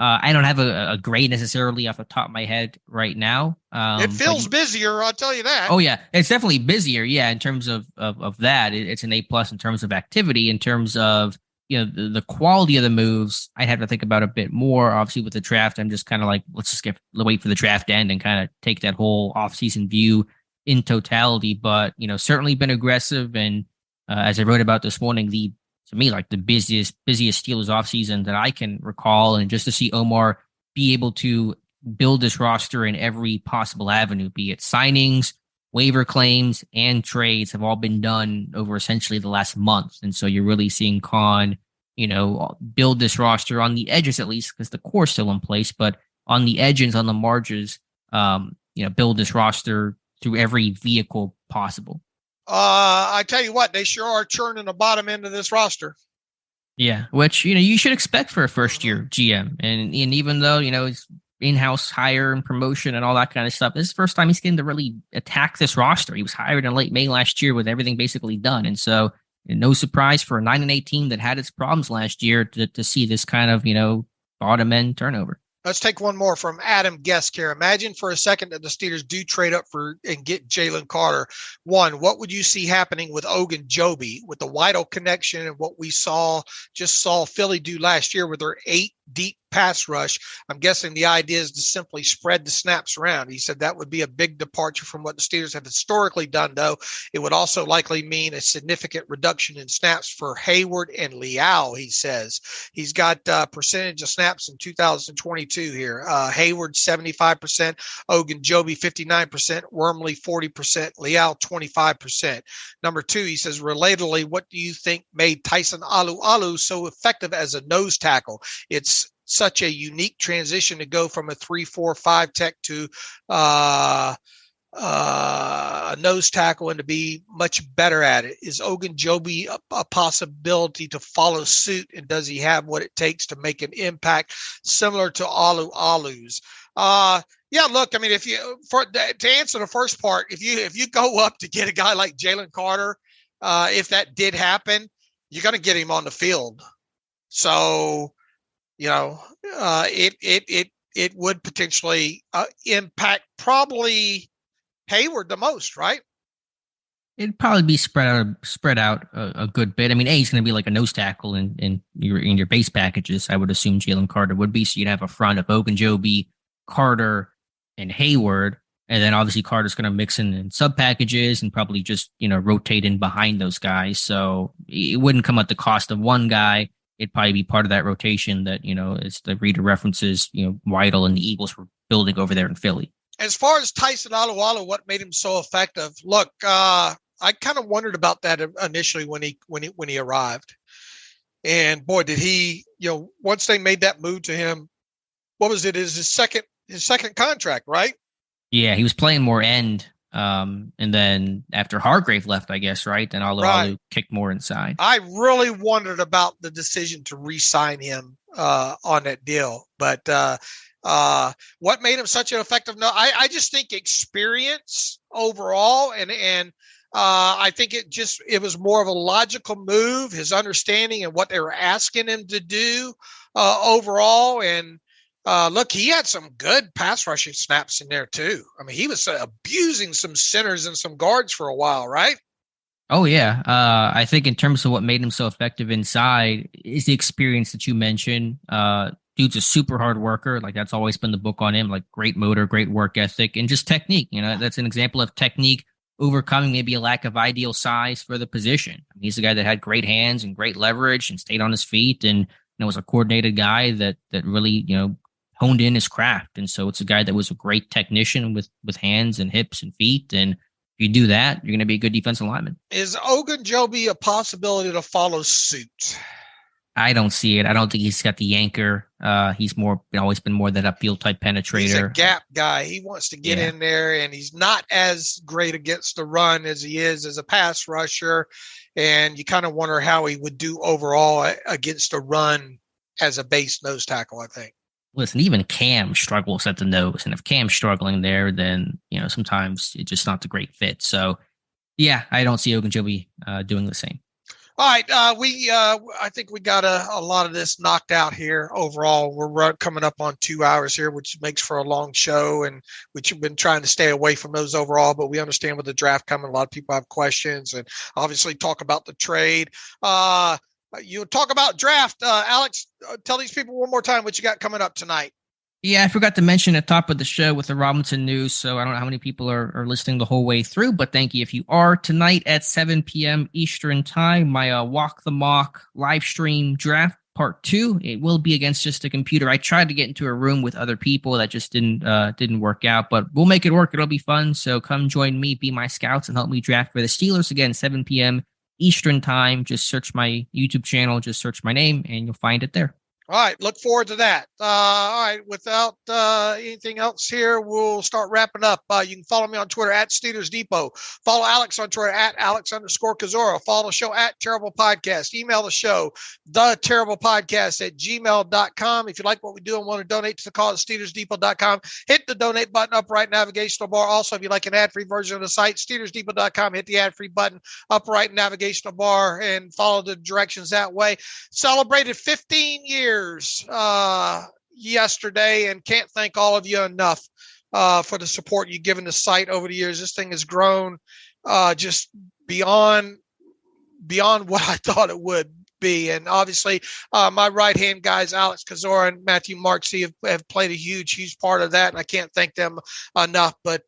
I don't have a grade necessarily off the top of my head right now. It feels busier, I'll tell you that. Oh yeah, it's definitely busier. Yeah, in terms of that, it's an A+ in terms of activity. In terms of the quality of the moves, I'd have to think about a bit more. Obviously, with the draft, I'm just kind of like, let's just wait for the draft to end and kind of take that whole offseason view in totality. But certainly been aggressive, and as I wrote about this morning, to me, like the busiest Steelers offseason that I can recall. And just to see Omar be able to build this roster in every possible avenue, be it signings, waiver claims, and trades, have all been done over essentially the last month. And so you're really seeing Khan, build this roster on the edges, at least, because the core's still in place, but on the edges, on the margins, build this roster through every vehicle possible. I tell you what, they sure are churning the bottom end of this roster. Yeah, which you should expect for a first year GM, and even though it's in-house hire and promotion and all that kind of stuff, this is the first time he's getting to really attack this roster. He was hired in late May last year with everything basically done, and so no surprise for a 9-8 team that had its problems last year to see this kind of bottom end turnover. Let's take one more from Adam Guest here. Imagine for a second that the Steelers do trade up and get Jalen Carter. One, what would you see happening with Ogunjobi with the Weidl connection and what we saw Philly do last year with their 8 deep pass rush? I'm guessing the idea is to simply spread the snaps around. He said that would be a big departure from what the Steelers have historically done, though. It would also likely mean a significant reduction in snaps for Hayward and Leal, he says. He's got percentage of snaps in 2022 here. Hayward, 75%, Ogunjobi, 59%, Wormley, 40%, Leal, 25%. Number 2, he says, relatedly, what do you think made Tyson Alu so effective as a nose tackle? It's such a unique transition to go from a 3-4-5 tech to a nose tackle and to be much better at it. Is Ogunjobi a possibility to follow suit, and does he have what it takes to make an impact similar to Alu's? Yeah, look, I mean, to answer the first part, if you go up to get a guy like Jalen Carter, if that did happen, you're going to get him on the field. So, it would potentially impact probably Hayward the most, right? It'd probably be spread out a good bit. I mean, he's going to be like a nose tackle in your base packages. I would assume Jalen Carter would be. So you'd have a front of Ogunjobi, Carter, and Hayward, and then obviously Carter's going to mix in sub packages and probably just rotate in behind those guys. So it wouldn't come at the cost of one guy. It'd probably be part of that rotation that, as the reader references, Weidl and the Eagles were building over there in Philly. As far as Tyson Alualu, what made him so effective? Look, I kind of wondered about that initially when he arrived. And boy, did he, once they made that move to him, what was it? His second contract, right? Yeah, he was playing more end. And then after Hargrave left, I guess, right? Then Alu kicked more inside. I really wondered about the decision to re-sign him on that deal. But what made him such an effective? No, I just think experience overall, and I think it was more of a logical move. His understanding and what they were asking him to do overall, and look, he had some good pass rushing snaps in there too. I mean, he was abusing some centers and some guards for a while, right? Oh, yeah. I think in terms of what made him so effective inside is the experience that you mentioned. Dude's a super hard worker. Like, that's always been the book on him. Like, great motor, great work ethic, and just technique. That's an example of technique overcoming maybe a lack of ideal size for the position. I mean, he's a guy that had great hands and great leverage and stayed on his feet, and was a coordinated guy that really honed in his craft. And so it's a guy that was a great technician with hands and hips and feet. And if you do that, you're going to be a good defensive lineman. Is Ogunjobi a possibility to follow suit? I don't see it. I don't think he's got the yanker. He's always been more that upfield type penetrator. He's a gap guy. He wants to get in there, and he's not as great against the run as he is as a pass rusher. And you kind of wonder how he would do overall against a run as a base nose tackle, I think. Listen, even Cam struggles at the nose. And if Cam's struggling there, then, sometimes it's just not the great fit. So, yeah, I don't see Ogunjobi doing the same. All right. I think we got a lot of this knocked out here overall. We're coming up on 2 hours here, which makes for a long show, and which we've been trying to stay away from those overall. But we understand with the draft coming, a lot of people have questions, and obviously talk about the trade. You talk about draft. Alex, tell these people one more time what you got coming up tonight. Yeah, I forgot to mention at the top of the show with the Robinson news, so I don't know how many people are listening the whole way through, but thank you if you are. Tonight at 7 p.m. Eastern Time, my Walk the Mock live stream draft part 2. It will be against just a computer. I tried to get into a room with other people. That just didn't work out, but we'll make it work. It'll be fun, so come join me, be my scouts, and help me draft for the Steelers. Again, 7 p.m. Eastern Time. Just search my YouTube channel, just search my name, and you'll find it there. All right, look forward to that. All right, without anything else here, we'll start wrapping up. You can follow me on Twitter at Steelers Depot. Follow Alex on Twitter at Alex_Kozora. Follow the show at Terrible Podcast. Email the show, theterriblepodcast@gmail.com. If you like what we do and want to donate to the cause, SteelersDepot.com. Hit the donate button, upright navigational bar. Also, if you like an ad-free version of the site, SteelersDepot.com. Hit the ad-free button, upright navigational bar, and follow the directions that way. Celebrated 15 years yesterday, and can't thank all of you enough for the support you've given the site over the years. This thing has grown just beyond what I thought it would be. And obviously my right-hand guys, Alex Kozora and Matthew Marksey, have played a huge part of that, and I can't thank them enough. But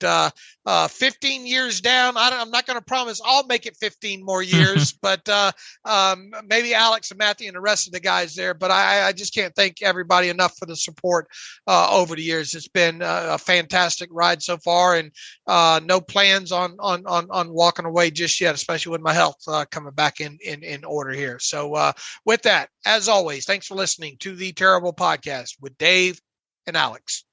15 years down, I'm not going to promise I'll make it 15 more years, but maybe Alex and Matthew and the rest of the guys there. But I just can't thank everybody enough for the support over the years. It's been a fantastic ride so far, and no plans on walking away just yet, especially with my health coming back in order here. So with that, as always, thanks for listening to the Terrible Podcast with Dave and Alex.